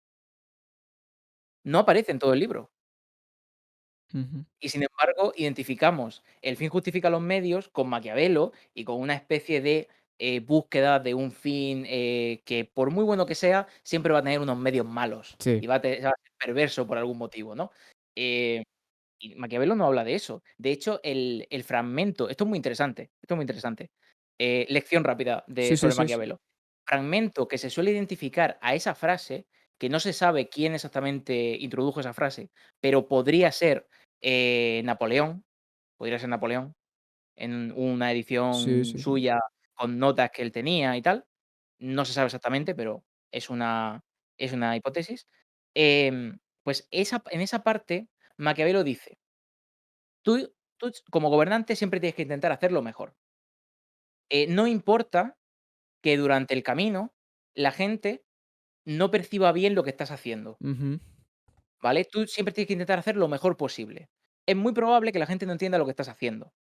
no aparece en todo el libro. Ujú. Y sin embargo, identificamos el fin justifica los medios con Maquiavelo y con una especie de, búsqueda de un fin, que por muy bueno que sea, siempre va a tener unos medios malos Sí. y va a ser perverso por algún motivo, ¿no? Eh, y Maquiavelo no habla de eso. De hecho, el fragmento esto es muy interesante, lección rápida Sí, sí, sobre sí, sí. Maquiavelo. fragmento que se suele identificar a esa frase, que no se sabe quién exactamente introdujo esa frase, pero Napoleón, podría ser Napoleón, en una Sí, edición sí, sí. suya con notas que él tenía y tal. No se sabe exactamente, pero es una hipótesis. Pues en esa parte, Maquiavelo dice: "Tú como gobernante siempre tienes que intentar hacerlo mejor. No importa que durante el camino la gente no perciba bien lo que estás haciendo, Ujú. ¿vale? Tú siempre tienes que intentar hacer lo mejor posible. Es muy probable que la gente no entienda lo que estás haciendo,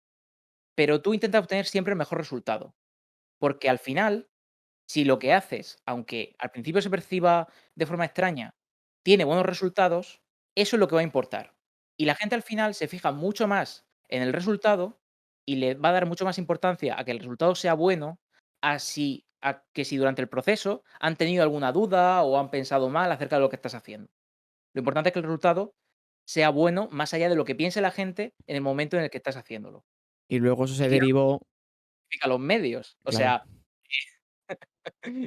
pero tú intenta obtener siempre el mejor resultado, porque al final, si lo que haces, aunque al principio se perciba de forma extraña, tiene buenos resultados, eso es lo que va a importar. Y la gente al final se fija mucho más en el resultado y le va a dar mucho más importancia a que el resultado sea bueno, a que si durante el proceso han tenido alguna duda o han pensado mal acerca de lo que estás haciendo. Lo importante es que el resultado sea bueno, más allá de lo que piense la gente en el momento en el que estás haciendo. Y luego eso Y se claro, derivó justifica los medios. O claro. sea,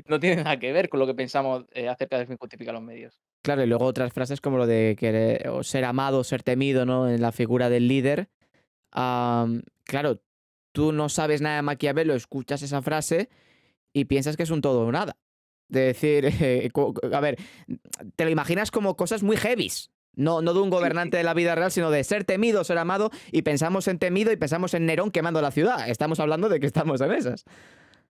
no tiene nada que ver con lo que pensamos, acerca del fin justifica los medios. Claro, y luego otras frases como lo de querer o ser amado o ser temido, ¿no? En la figura del líder. Claro, tú no sabes nada de Maquiavelo, escuchas esa frase y piensas que es un todo o nada. De decir, a ver, te lo imaginas como cosas muy heavies. No de un Sí, sí. gobernante de la vida real, sino de ser temido, ser amado, y pensamos en temido y pensamos en Nerón quemando la ciudad. Estamos hablando de que estamos en esas.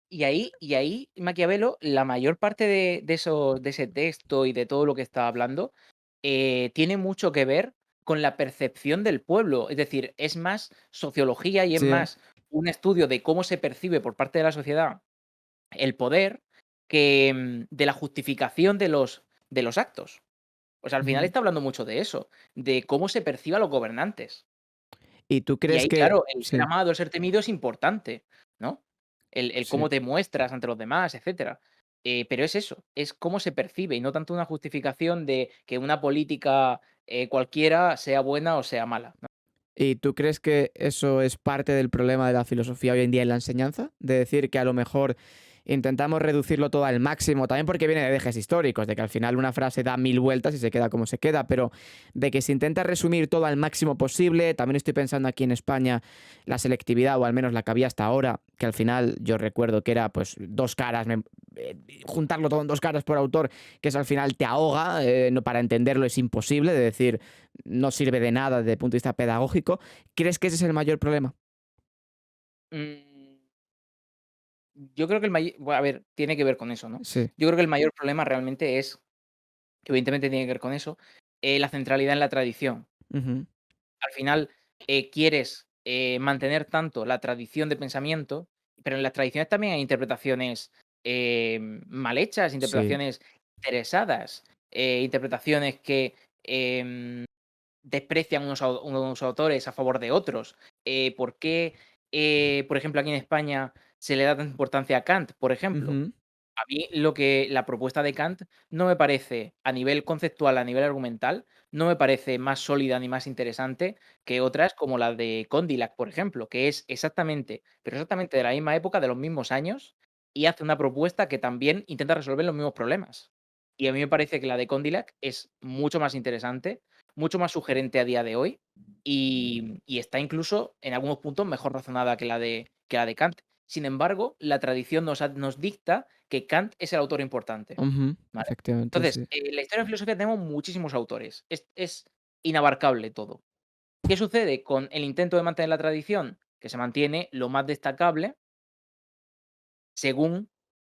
Y ahí Maquiavelo, la mayor parte de ese texto y de todo lo que está hablando, tiene mucho que ver con la percepción del pueblo. Es decir, es más sociología y es Sí, ¿eh? más un estudio de cómo se percibe por parte de la sociedad el poder que, de la justificación de los actos. O sea, al final Ujú. está hablando mucho de eso, de cómo se percibe a los gobernantes. ¿Y tú Y crees ahí, que claro, el ser sí, amado, el ser temido es importante, ¿no? El sí. cómo te muestras ante los demás, etcétera. Pero es eso, es cómo se percibe y no tanto una justificación de que una política, cualquiera sea buena o sea mala, ¿no? ¿Y tú crees que eso es parte del problema de la filosofía hoy en día en la enseñanza? De decir que a lo mejor intentamos reducirlo todo al máximo, también porque viene de ejes históricos, de que al final una frase da mil vueltas y se queda como se queda, pero de que se intenta resumir todo al máximo posible. También estoy pensando aquí en España la selectividad, o al menos la que había hasta ahora, que al final yo recuerdo que era pues dos caras, juntarlo todo en dos caras por autor, que eso al final te ahoga, no, para entenderlo es imposible, de decir, no sirve de nada desde el punto de vista pedagógico. ¿Crees que ese es el mayor problema? Mm, yo creo que el mayor, a ver, tiene que ver con eso, ¿no? Sí. Yo creo que el mayor problema realmente es, que evidentemente tiene que ver con eso, la centralidad en la tradición. Ujú. Al final, quieres, mantener tanto la tradición de pensamiento, pero en las tradiciones también hay interpretaciones, mal hechas, Sí. interpretaciones interesadas, interpretaciones que, em, desprecian unos autores a favor de otros. ¿Por qué, por ejemplo, aquí en España se le da tanta importancia a Kant, por ejemplo? Ujú. A mí la propuesta de Kant no me parece, a nivel conceptual, a nivel argumental, no me parece más sólida ni más interesante que otras como la de Condillac, por ejemplo, que es exactamente, pero exactamente de la misma época, de los mismos años, y hace una propuesta que también intenta resolver los mismos problemas. Y a mí me parece que la de Condillac es mucho más interesante, mucho más sugerente a día de hoy, y está incluso en algunos puntos mejor razonada que la de Kant. Sin embargo, la tradición nos dicta que Kant es el autor importante, Ujú. ¿vale? Efectivamente, Entonces, sí. en la historia de la filosofía tenemos muchísimos autores, es inabarcable todo. ¿Qué sucede con el intento de mantener la tradición? Que se mantiene lo más destacable según,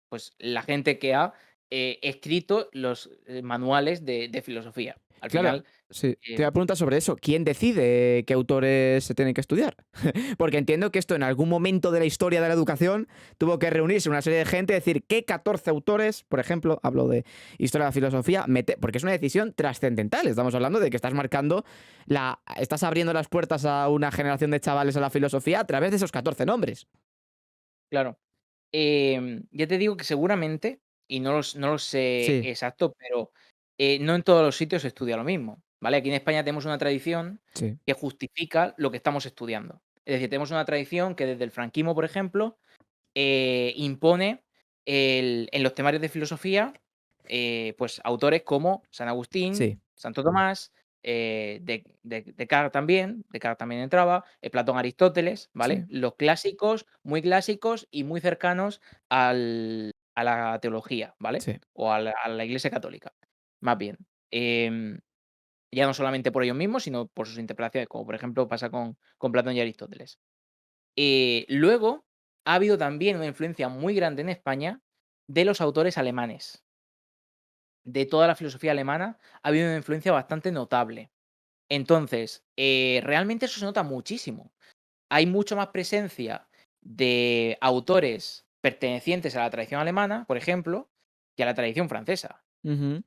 pues, la gente que ha, escrito los, manuales de filosofía. Al Claro, final, sí. Te eh, voy a preguntar sobre eso. ¿Quién decide qué autores se tienen que estudiar? Porque entiendo que esto en algún momento de la historia de la educación tuvo que reunirse una serie de gente y decir qué 14 autores, por ejemplo, hablo de historia de la filosofía, porque es una decisión trascendental. Estamos hablando de que estás abriendo las puertas a una generación de chavales a la filosofía a través de esos 14 nombres. claro. Ya te digo que seguramente, y no lo sé Sí, exacto, pero, no en todos los sitios se estudia lo mismo, ¿vale? Aquí en España tenemos una tradición sí. que justifica lo que estamos estudiando. Es decir, tenemos una tradición que desde el franquismo, por ejemplo, impone, en los temarios de filosofía, pues autores como San Agustín, Sí, Santo Tomás, Descartes también entraba, Platón, Aristóteles, ¿vale? sí, Los clásicos, muy clásicos y muy cercanos a la teología, ¿vale? sí. O a la Iglesia católica, más bien. Em, ya no solamente por ellos mismos, sino por sus interpretaciones, como por ejemplo pasa con Platón y Aristóteles. Luego, ha habido también una influencia muy grande en España de los autores alemanes. De toda la filosofía alemana ha habido una influencia bastante notable. Entonces, realmente eso se nota muchísimo. Hay mucho más presencia de autores pertenecientes a la tradición alemana, por ejemplo, que a la tradición francesa. Ujú,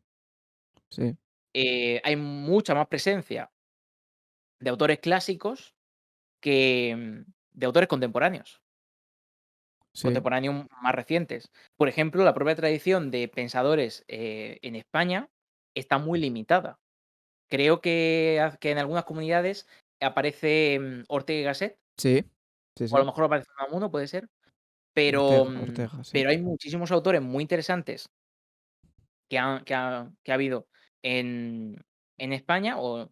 sí, Hay mucha más presencia de autores clásicos que, de autores contemporáneos. sí, Contemporáneos más recientes. Por ejemplo, la propia tradición de pensadores, en España está muy limitada. Creo que en algunas comunidades aparece, Ortega y Gasset, sí, sí, o a lo sí. mejor aparece Unamuno, puede ser, pero, Ortega, Ortega, sí. pero hay muchísimos autores muy interesantes que ha habido en España o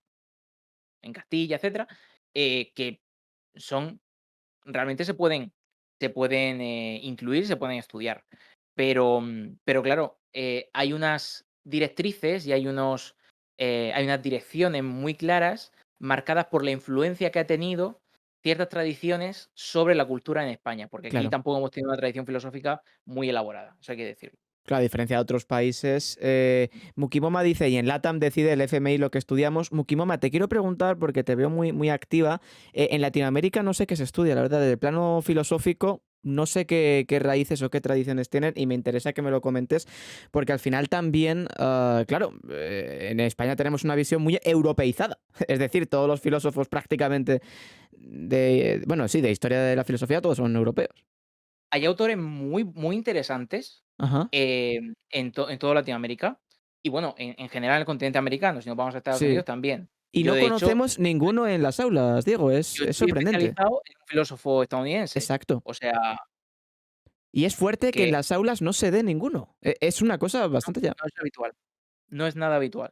en Castilla, etcétera, que son realmente se pueden, incluir, se pueden estudiar. Pero claro, hay unas directrices y hay unas direcciones muy claras, marcadas por la influencia que ha tenido ciertas tradiciones sobre la cultura en España, porque aquí Claro. tampoco hemos tenido una tradición filosófica muy elaborada, eso hay que decirlo. Claro, a diferencia de otros países. Mukimoma dice, y en LATAM decide el FMI lo que estudiamos. Mukimoma, te quiero preguntar, porque te veo muy, muy activa. En Latinoamérica no sé qué se estudia, la verdad. Desde el plano filosófico, no sé qué raíces o qué tradiciones tienen, y me interesa que me lo comentes, porque al final también, claro, en España tenemos una visión muy europeizada. Es decir, todos los filósofos prácticamente bueno, sí, de historia de la filosofía, todos son europeos. Hay autores muy, muy interesantes, Ajá. en toda Latinoamérica y bueno, en general en el continente americano, si nos vamos a Estados Sí. Unidos también. Y Yo no de hecho conocemos ninguno en las aulas, Diego, es Yo es estoy sorprendente. especializado en un filósofo estadounidense. Exacto. O sea, Y es fuerte que en que las aulas no se dé ninguno. Es una cosa no, bastante ya no es habitual, no es nada habitual.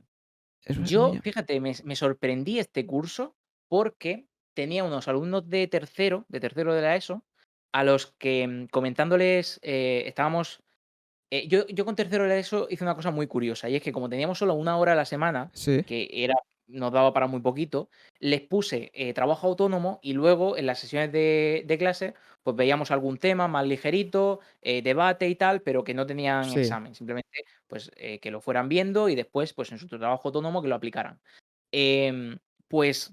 es muy Yo, ya. fíjate, me sorprendí este curso porque tenía unos alumnos de tercero de la ESO, a los que, comentándoles, estábamos yo con tercero de ESO hice una cosa muy curiosa, y es que como teníamos solo una hora a la semana, Sí, que nos daba para muy poquito, les puse, trabajo autónomo y luego en las sesiones de clase, pues veíamos algún tema más ligerito, debate y tal, pero que no tenían sí. examen, simplemente, pues, que lo fueran viendo y después, pues, en su trabajo autónomo que lo aplicaran. Pues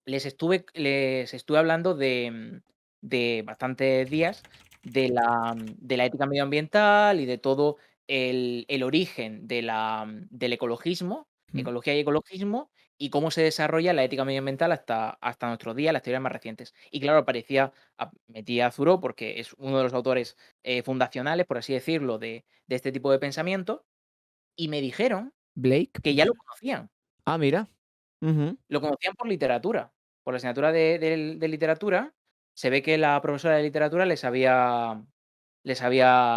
les estuve hablando de bastantes días de la ética medioambiental y de todo el origen del ecologismo, Mm. ecología y ecologismo, y cómo se desarrolla la ética medioambiental hasta nuestros días, las teorías más recientes. Y claro, metí a Thoreau porque es uno de los autores, fundacionales, por así decirlo, de este tipo de pensamiento, y me dijeron Blake, que puede ya lo ser. conocían. Ah, mira. Ujú. Lo conocían por literatura, por la asignatura de literatura. Se ve que la profesora de literatura les había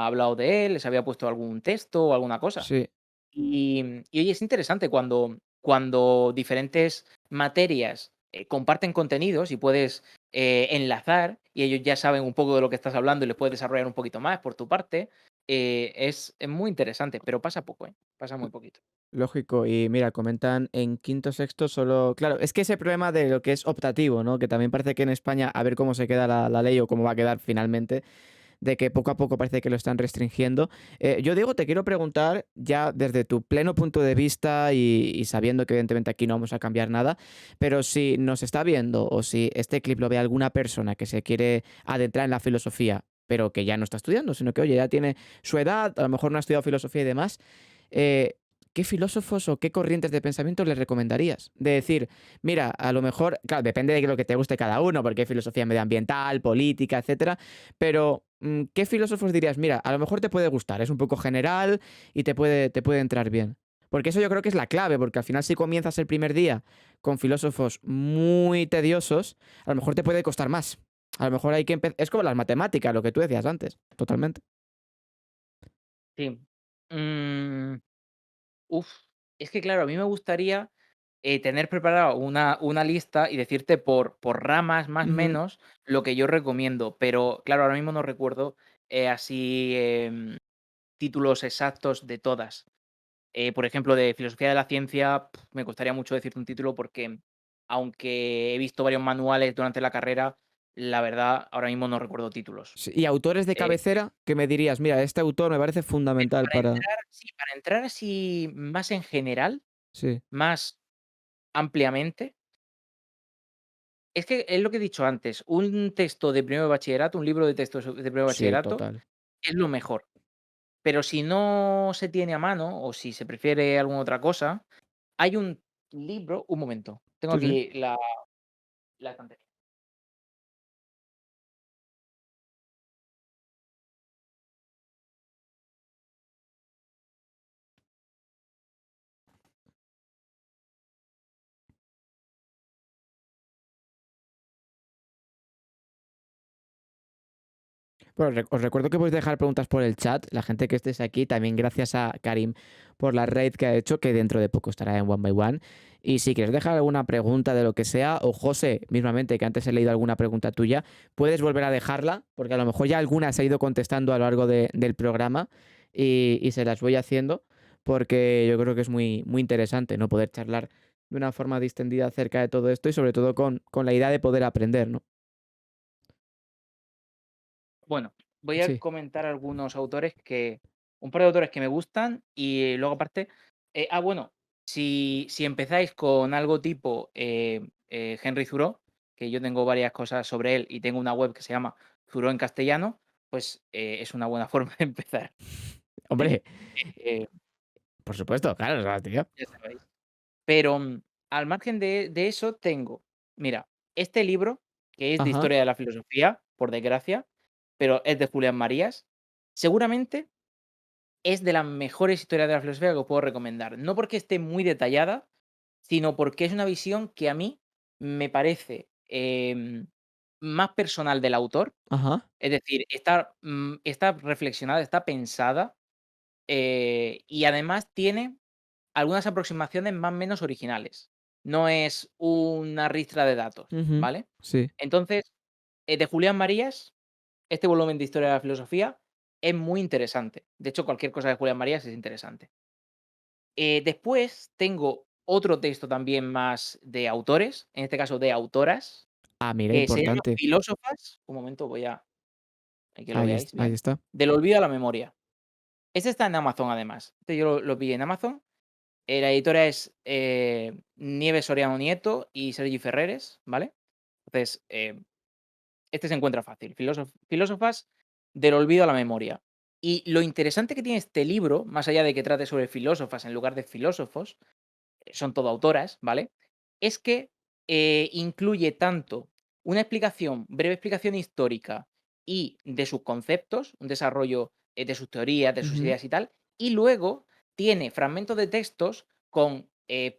hablado de él, les había puesto algún texto o alguna cosa. Sí. Y oye, es interesante cuando diferentes materias, comparten contenidos y puedes, enlazar, y ellos ya saben un poco de lo que estás hablando y les puedes desarrollar un poquito más por tu parte, es muy interesante, pero pasa poco, pasa muy poquito. Lógico. Y mira, comentan en quinto, sexto solo claro, es que ese problema de lo que es optativo, ¿no? Que también parece que en España, a ver cómo se queda la ley o cómo va a quedar finalmente, de que poco a poco parece que lo están restringiendo. Yo, Diego, te quiero preguntar, ya desde tu pleno punto de vista y sabiendo que evidentemente aquí no vamos a cambiar nada, pero si nos está viendo o si este clip lo ve alguna persona que se quiere adentrar en la filosofía, pero que ya no está estudiando, sino que, oye, ya tiene su edad, a lo mejor no ha estudiado filosofía y demás, eh, ¿qué filósofos o qué corrientes de pensamiento le recomendarías? De decir, mira, a lo mejor, claro, depende de lo que te guste cada uno, porque hay filosofía medioambiental, política, etcétera, pero ¿qué filósofos dirías? Mira, a lo mejor te puede gustar, es un poco general y te puede entrar bien. Porque eso yo creo que es la clave, porque al final si comienzas el primer día con filósofos muy tediosos, a lo mejor te puede costar más. A lo mejor hay que empezar... Es como las matemáticas, lo que tú decías antes, totalmente. Sí. Mm, uf, es que claro, a mí me gustaría, tener preparado una lista y decirte por ramas, más o Ujú. menos, lo que yo recomiendo, pero claro, ahora mismo no recuerdo, así, títulos exactos de todas. Por ejemplo, de filosofía de la ciencia, me costaría mucho decirte un título porque, aunque he visto varios manuales durante la carrera, la verdad, ahora mismo no recuerdo títulos. Sí, y autores de Eh, cabecera que me dirías: "Mira, este autor me parece pero fundamental para para". entrar sí, para entrar así más en general, Sí, más ampliamente, es que es lo que he dicho antes, un texto de primero de bachillerato, un libro de textos de primero de sí, bachillerato total. es lo mejor. Pero si no se tiene a mano, o si se prefiere alguna otra cosa, hay un libro un momento, tengo Sí, sí. aquí la estantería. Bueno, os recuerdo que podéis dejar preguntas por el chat, la gente que estéis aquí, también gracias a Karim por la raid que ha hecho, que dentro de poco estará en One by One. Y si quieres dejar alguna pregunta de lo que sea, o José, mismamente, que antes he leído alguna pregunta tuya, puedes volver a dejarla, porque a lo mejor ya alguna se ha ido contestando a lo largo del programa y se las voy haciendo, porque yo creo que es muy, muy interesante no poder charlar de una forma distendida acerca de todo esto y sobre todo con la idea de poder aprender, ¿no? Bueno, voy a Sí, comentar algunos autores que un par de autores que me gustan y luego aparte bueno, si empezáis con algo tipo, Henry Thoreau, que yo tengo varias cosas sobre él y tengo una web que se llama Thoreau en castellano, pues, es una buena forma de empezar. hombre, Eh, por supuesto, claro, o sea, tío. ya sabéis. Pero, al margen de eso tengo, mira, este libro, que es de Ajá. historia de la filosofía, por desgracia, pero es de Julián Marías, seguramente es de las mejores historias de la filosofía que os puedo recomendar. No porque esté muy detallada, sino porque es una visión que a mí me parece, más personal del autor. Ajá. Es decir, está reflexionada, está pensada, y además tiene algunas aproximaciones más o menos originales. No es una ristra de datos, Ujú. ¿vale? Sí. Entonces, de Julián Marías, este volumen de Historia de la Filosofía es muy interesante. De hecho, cualquier cosa de Julián Marías es interesante. Después tengo otro texto también más de autores, en este caso de autoras, Ah, mira, que se llama importante. Filósofas. Un momento, voy a que lo veáis Ahí bien. está. Del olvido a la memoria. Este está en Amazon, además. Este yo lo pillé en Amazon. La editora es, Nieves Soriano Nieto y Sergi Ferreres, ¿vale? Entonces, este se encuentra fácil. Filósofas del olvido a la memoria. Y lo interesante que tiene este libro, más allá de que trate sobre filósofas en lugar de filósofos, son todo autoras, ¿vale? Es que, incluye tanto una explicación, breve explicación histórica y de sus conceptos, un desarrollo, de sus teorías, de sus Ujú. ideas y tal, y luego tiene fragmentos de textos con,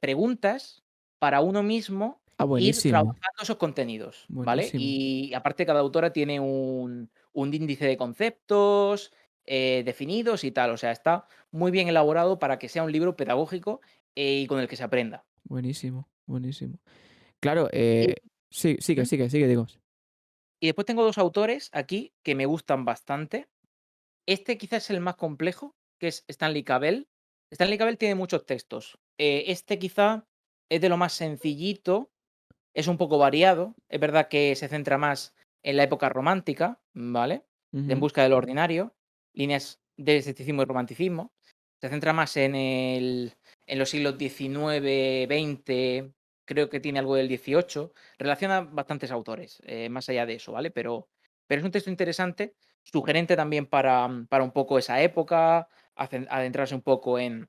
preguntas para uno mismo Ah, ir buenísimo. trabajando esos contenidos, ¿vale? Buenísimo. Y aparte cada autora tiene un índice de conceptos, definidos y tal, o sea, está muy bien elaborado para que sea un libro pedagógico y con el que se aprenda. Buenísimo. Buenísimo. Claro, Y sí, sigue, ujú. sigue, sigue, digo. Y después tengo 2 autores aquí que me gustan bastante. Este quizás es el más complejo, que es Stanley Cavell. Stanley Cavell tiene muchos textos. Este quizá es de lo más sencillito, es un poco variado. Es verdad que se centra más en la época romántica, ¿vale? De En Ujú. busca del ordinario, líneas de escepticismo y romanticismo. Se centra más en los siglos XIX, XX, creo que tiene algo del XVIII. Relaciona bastantes autores, más allá de eso, ¿vale? Pero es un texto interesante, sugerente también para un poco esa época, adentrarse un poco en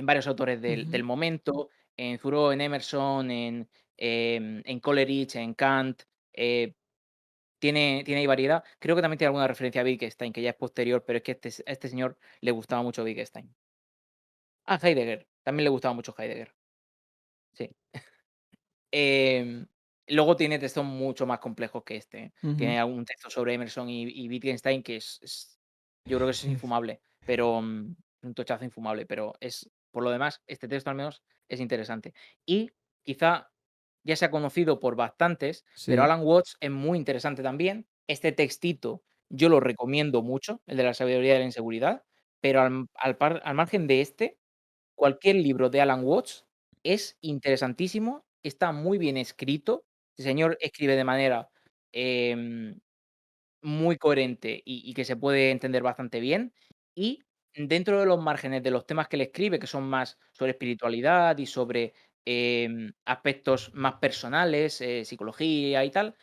varios autores del Ujú. momento, en Thoreau, en Emerson, en Coleridge, en Kant, eh, tiene ahí variedad. Creo que también tiene alguna referencia a Wittgenstein, que ya es posterior, pero es que a este señor le gustaba mucho Wittgenstein. Ah, Heidegger, también le gustaba mucho Heidegger, sí. Em, Luego tiene textos mucho más complejos que este, ¿eh? Ujú. Tiene algún texto sobre Emerson y Wittgenstein que yo creo que es Sí. infumable. pero, un tochazo infumable, pero por lo demás, este texto al menos es interesante. Y quizá ya sea conocido por bastantes, pero Sí. Alan Watts es muy interesante también. Este textito yo lo recomiendo mucho, el de la sabiduría de la inseguridad, pero al margen de este, cualquier libro de Alan Watts es interesantísimo, está muy bien escrito. El señor escribe de manera, em, muy coherente y que se puede entender bastante bien. Y dentro de los márgenes de los temas que él escribe, que son más sobre espiritualidad y sobre, aspectos más personales, psicología y tal,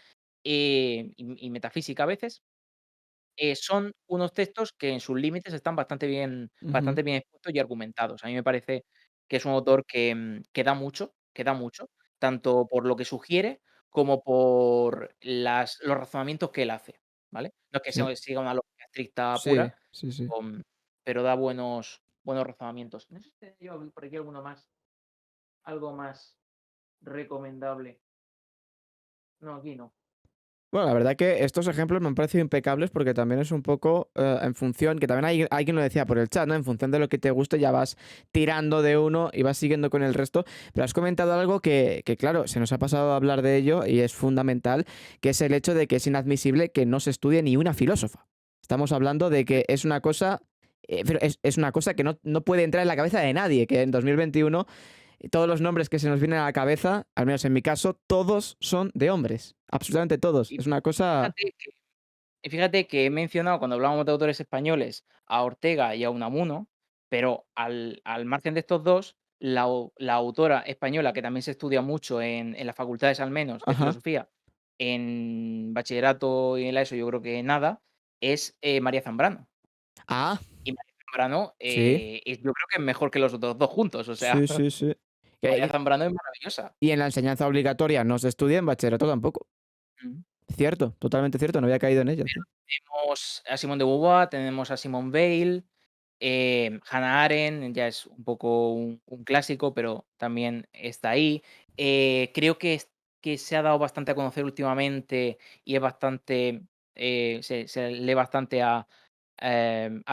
y metafísica a veces, son unos textos que en sus límites están Ujú. bastante bien expuestos y argumentados. A mí me parece que es un autor que da mucho, tanto por lo que sugiere como por los razonamientos que él hace, ¿vale? No es que Sí. siga una lógica estricta Sí, pura, sí, sí. con pero da buenos razonamientos. No sé si tenía yo por aquí alguno más, algo más recomendable. No, aquí no. Bueno, la verdad que estos ejemplos me han parecido impecables porque también es un poco en función, que también hay quien lo decía por el chat, ¿no? En función de lo que te guste ya vas tirando de uno y vas siguiendo con el resto. Pero has comentado algo que, claro, se nos ha pasado a hablar de ello y es fundamental, que es el hecho de que es inadmisible que no se estudie ni una filósofa. Estamos hablando de que es una cosa, pero es una cosa que no puede entrar en la cabeza de nadie, que en 2021 todos los nombres que se nos vienen a la cabeza, al menos en mi caso, todos son de hombres. Absolutamente todos. Y Es una cosa. fíjate que Y fíjate que he mencionado cuando hablábamos de autores españoles a Ortega y a Unamuno, pero al margen de estos 2, la autora española, que también se estudia mucho en las facultades al menos de Ajá. filosofía, en bachillerato y en la ESO yo creo que nada, es, María Zambrano. Ah, Y María Zambrano, sí. yo creo que es mejor que los otros 2 juntos, o sea, Sí, sí, sí. María Y Zambrano es maravillosa. y en la enseñanza obligatoria no se estudia, en bachillerato tampoco. Mm. Cierto, totalmente cierto, no había caído en ella, sí. Tenemos a Simone de Beauvoir, tenemos a Simone Weil. Hannah Arendt ya es un poco un clásico, pero también está ahí. Creo que se ha dado bastante a conocer últimamente y es bastante, se lee bastante a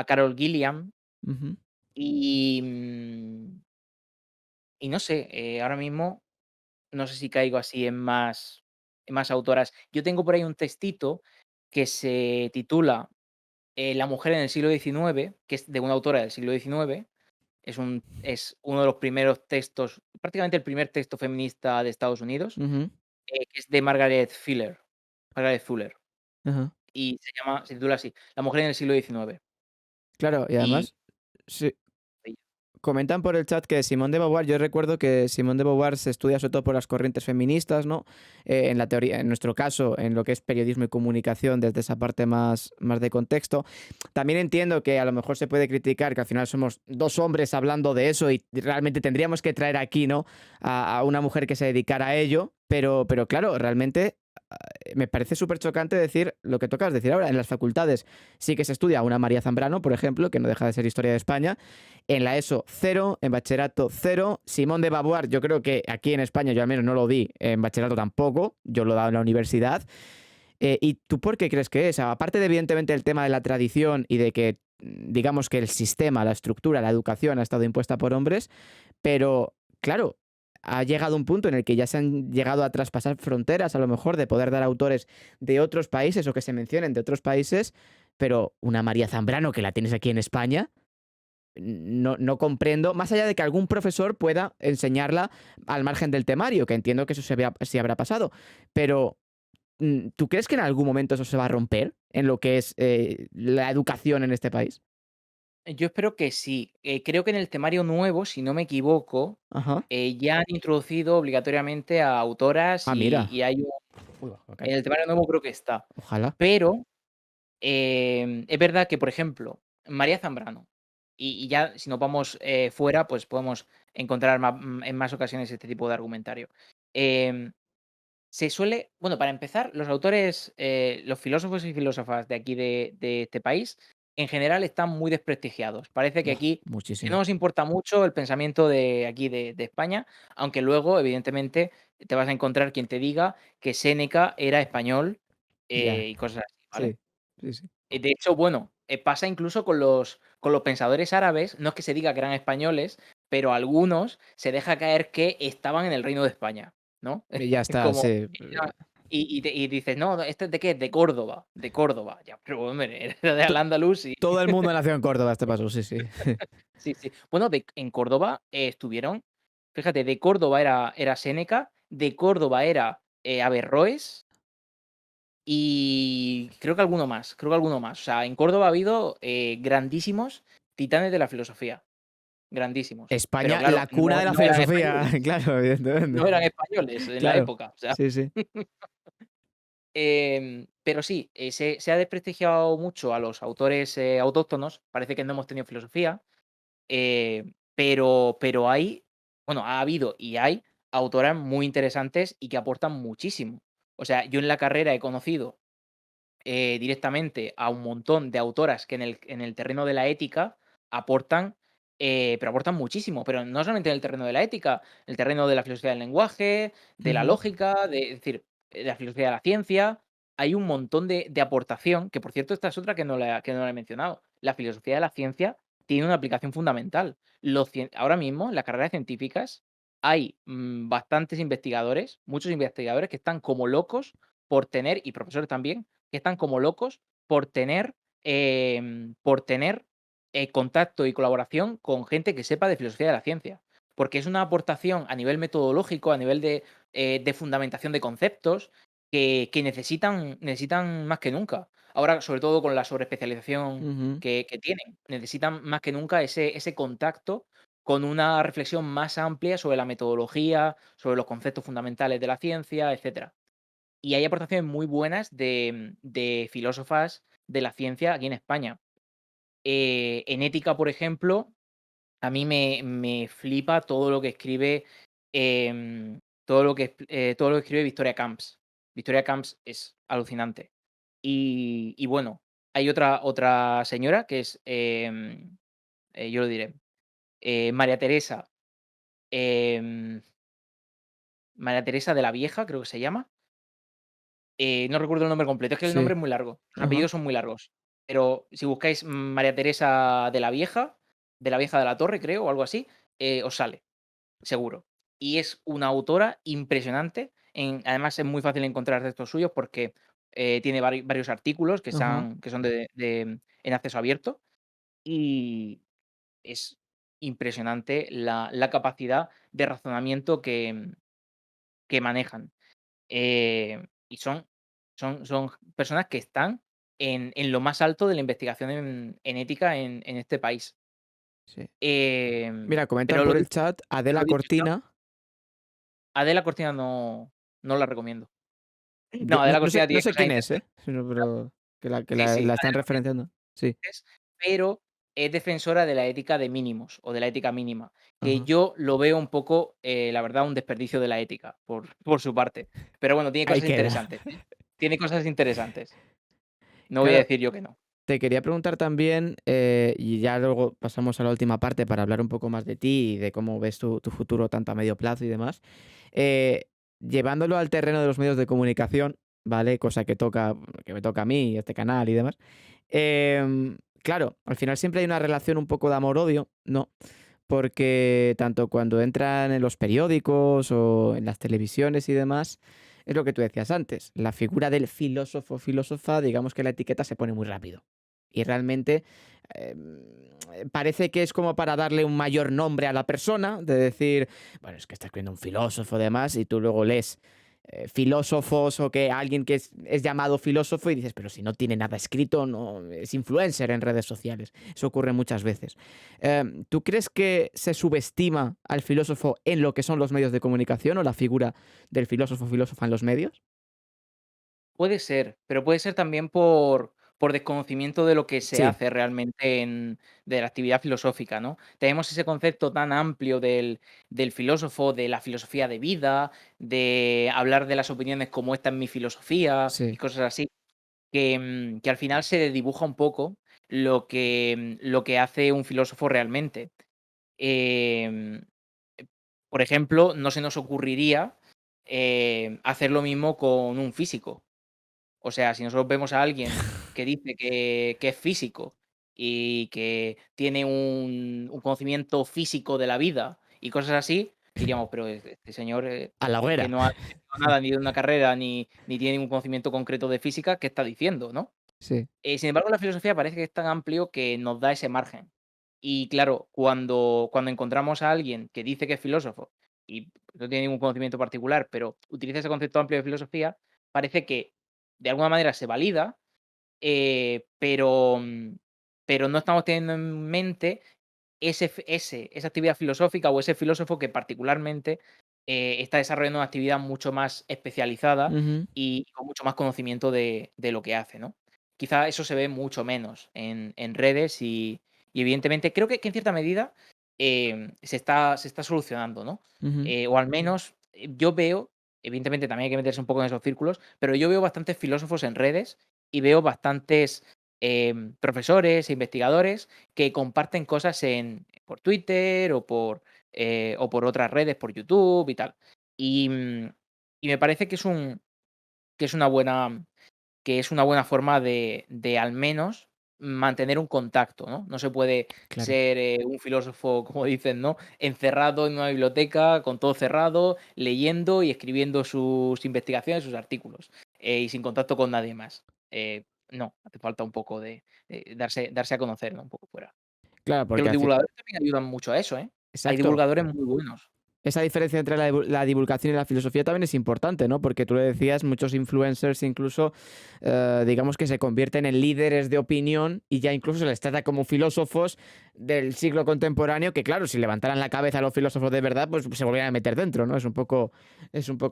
Carol Gilliam Ujú. y, y no sé, ahora mismo no sé si caigo así en más autoras. Yo tengo por ahí un textito que se titula, La mujer en el siglo XIX, que es de una autora del siglo XIX. Es uno de los primeros textos, prácticamente el primer texto feminista de Estados Unidos, Ujú. que es de Margaret Fuller, Ajá. y se titula así, La mujer en el siglo XIX. Claro, y Y además, sí. Comentan por el chat que Simone de Beauvoir, yo recuerdo que Simone de Beauvoir se estudia sobre todo por las corrientes feministas, ¿no? En la teoría, en nuestro caso, en lo que es periodismo y comunicación, desde esa parte más de contexto. También entiendo que a lo mejor se puede criticar que al final somos dos hombres hablando de eso y realmente tendríamos que traer aquí, ¿no? A una mujer que se dedicara a ello, pero claro, realmente me parece súper chocante decir lo que tocas decir ahora. En las facultades sí que se estudia una María Zambrano, por ejemplo, que no deja de ser historia de España. En la ESO, cero. En bachillerato, cero. Simón de Beauvoir, yo creo que aquí en España yo al menos no lo di. En bachillerato tampoco. Yo lo he dado en la universidad. ¿Y tú por qué crees que es? Aparte de, evidentemente, el tema de la tradición y de que, digamos que el sistema, la estructura, la educación ha estado impuesta por hombres, pero, claro, ha llegado un punto en el que ya se han llegado a traspasar fronteras, a lo mejor, de poder dar autores de otros países o que se mencionen de otros países, pero una María Zambrano que la tienes aquí en España, no comprendo, más allá de que algún profesor pueda enseñarla al margen del temario, que entiendo que eso sí habrá pasado, pero ¿tú crees que en algún momento eso se va a romper en lo que es la educación en este país? yo espero que sí. Creo que en el temario nuevo, si no me equivoco, Ajá. ya han introducido obligatoriamente a autoras Ah, y mira. hay un Uy, bacán. en el temario nuevo creo que está. Ojalá. Pero es verdad que, por ejemplo, María Zambrano, y ya si nos vamos, fuera, pues podemos encontrar en más ocasiones este tipo de argumentario. Em, bueno, para empezar, los autores, los filósofos y filósofas de aquí de este país, en general están muy desprestigiados. Parece que Buah, aquí que no muchísimo. nos importa mucho el pensamiento de aquí de España, aunque luego, evidentemente, te vas a encontrar quien te diga que Séneca era español, Ya. y cosas así, ¿vale? Sí. Sí, sí. De hecho, bueno, pasa incluso con los pensadores árabes, no es que se diga que eran españoles, pero algunos se deja caer que estaban en el Reino de España, ¿no? Y ya Es está, como sí. y dices: "No, ¿este es de qué? De Córdoba, de Córdoba". Ya, pero hombre, era de To Al-Ándalus y todo el mundo nació en Córdoba, este paso, sí, sí. sí, sí. Bueno, en Córdoba, estuvieron fíjate, de Córdoba era Séneca, de Córdoba era, Averroes y creo que alguno más. O sea, en Córdoba ha habido, grandísimos titanes de la filosofía, grandísimos. Pero España, claro, la cuna de la no eran filosofía, españoles, claro, no evidentemente. eran españoles en la Claro, época, o sea. sí, sí. Pero sí, se ha desprestigiado mucho a los autores, autóctonos, parece que no hemos tenido filosofía, pero hay, bueno, ha habido y hay autoras muy interesantes y que aportan muchísimo. O sea, yo en la carrera he conocido directamente a un montón de autoras que en el terreno de la ética aportan, pero aportan muchísimo, pero no solamente en el terreno de la ética, en el terreno de la filosofía del lenguaje, de la Ujú. lógica, es decir, de la filosofía de la ciencia. Hay un montón de aportación, que por cierto, esta es otra que no la he mencionado. La filosofía de la ciencia tiene una aplicación fundamental. Ahora mismo, en las carreras científicas, hay bastantes investigadores, muchos investigadores que están como locos por tener, y profesores también, que están como locos por tener contacto y colaboración con gente que sepa de filosofía de la ciencia, porque es una aportación a nivel metodológico, a nivel de fundamentación de conceptos que necesitan más que nunca. Ahora, sobre todo con la sobreespecialización Ujú. que tienen, necesitan más que nunca ese contacto con una reflexión más amplia sobre la metodología, sobre los conceptos fundamentales de la ciencia, etcétera. Y hay aportaciones muy buenas de filósofas de la ciencia aquí en España. En ética, por ejemplo, a mí me flipa todo lo que escribe, todo lo que escribe Victoria Camps. Victoria Camps es alucinante. Y bueno, hay otra señora que es, yo lo diré, María Teresa, em, María Teresa de la Vieja, creo que se llama. No recuerdo el nombre completo, es que el nombre Sí. es muy largo, los Ajá. apellidos son muy largos. Pero si buscáis María Teresa de la Vieja de la Torre, creo, o algo así, os sale, seguro. Y es una autora impresionante. Además, es muy fácil encontrar textos suyos porque tiene varios artículos Ajá. que son en acceso abierto. Y es impresionante la capacidad de razonamiento que manejan. Y son personas que están en lo más alto de la investigación en ética en este país. Sí. Mira, comentan Pero lo por el dicho chat lo Adela dicho, yo Cortina. Adela Cortina no la recomiendo. Yo No, no Adela no sé Cortina no tiene sé cosas quién es, interesantes. ¿eh? Pero que la que Sí, la sí, la están Adela Cortina referenciando. Sí. es, pero es defensora de la ética de mínimos o de la ética mínima, que Ajá. yo lo veo un poco, la verdad, un desperdicio de la ética por su parte. Pero bueno, tiene Ahí cosas queda. interesantes, ¿eh? Tiene cosas interesantes. No voy a Claro, decir yo que no. te quería preguntar también, y ya luego pasamos a la última parte para hablar un poco más de ti y de cómo ves tu futuro tanto a medio plazo y demás. Llevándolo al terreno de los medios de comunicación, ¿vale? Cosa que me toca a mí, este canal y demás. Claro, al final siempre hay una relación un poco de amor-odio, ¿no? Porque tanto cuando entran en los periódicos o en las televisiones y demás, es lo que tú decías antes, la figura del filósofo o filósofa, digamos que la etiqueta se pone muy rápido. Y realmente parece que es como para darle un mayor nombre a la persona, de decir, bueno, es que estás viendo un filósofo y demás, y tú luego lees filósofos o que alguien que es llamado filósofo y dices, pero si no tiene nada escrito, no es influencer en redes sociales. Eso ocurre muchas veces. ¿Tú crees que se subestima al filósofo en lo que son los medios de comunicación o la figura del filósofo o filósofa en los medios? Puede ser, pero puede ser también por desconocimiento de lo que se Sí, hace realmente de la actividad filosófica, ¿no? Tenemos ese concepto tan amplio del filósofo, de la filosofía de vida, de hablar de las opiniones como esta es mi filosofía y sí. cosas así, que al final se dibuja un poco lo que hace un filósofo realmente. Em, por ejemplo, no se nos ocurriría hacer lo mismo con un físico. O sea, si nosotros vemos a alguien que dice que es físico y que tiene un conocimiento físico de la vida y cosas así, diríamos, pero este señor, A la que hoguera. no ha estudiado nada, ni de una carrera, ni tiene ningún conocimiento concreto de física, ¿qué está diciendo, no? Sí. Sin embargo, la filosofía parece que es tan amplio que nos da ese margen. Y claro, cuando encontramos a alguien que dice que es filósofo y no tiene ningún conocimiento particular, pero utiliza ese concepto amplio de filosofía, parece que de alguna manera se valida, pero no estamos teniendo en mente esa actividad filosófica o ese filósofo que particularmente, está desarrollando una actividad mucho más especializada Ujú, y con mucho más conocimiento de lo que hace, ¿no? Quizá eso se ve mucho menos en redes y evidentemente creo que en cierta medida, se está solucionando, ¿no? ujú. O al menos, yo veo, evidentemente también hay que meterse un poco en esos círculos, pero yo veo bastantes filósofos en redes y veo bastantes, profesores e investigadores que comparten cosas por Twitter o por otras redes, por YouTube y tal. Y me parece que es una buena forma de al menos mantener un contacto, ¿no? No se puede Claro. ser, un filósofo, como dicen, ¿no? Encerrado en una biblioteca, con todo cerrado, leyendo y escribiendo sus investigaciones, sus artículos, y sin contacto con nadie más. No, hace falta un poco de, darse a conocer, ¿no? Un poco fuera. Claro, Que porque los al fin divulgadores también ayudan mucho a eso, ¿eh? Hay exacto. divulgadores muy buenos. Esa diferencia entre la divulgación y la filosofía también es importante, ¿no? Porque tú le decías, muchos influencers incluso, digamos que se convierten en líderes de opinión y ya incluso se les trata como filósofos del siglo contemporáneo, que claro, si levantaran la cabeza a los filósofos de verdad, pues se volvieran a meter dentro, ¿no? Es un poco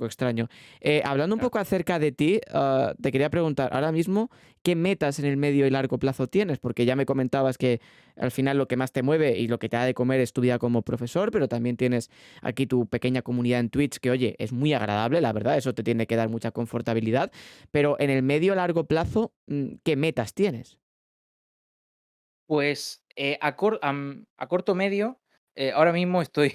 extraño. Hablando un Claro. poco acerca de ti, te quería preguntar, ahora mismo, ¿qué metas en el medio y largo plazo tienes? Porque ya me comentabas que al final lo que más te mueve y lo que te da de comer es tu vida como profesor, pero también tienes aquí tu pequeña comunidad en Twitch, que oye, es muy agradable, la verdad, eso te tiene que dar mucha confortabilidad, pero en el medio largo plazo, ¿qué metas tienes? Pues, a corto medio, ahora mismo estoy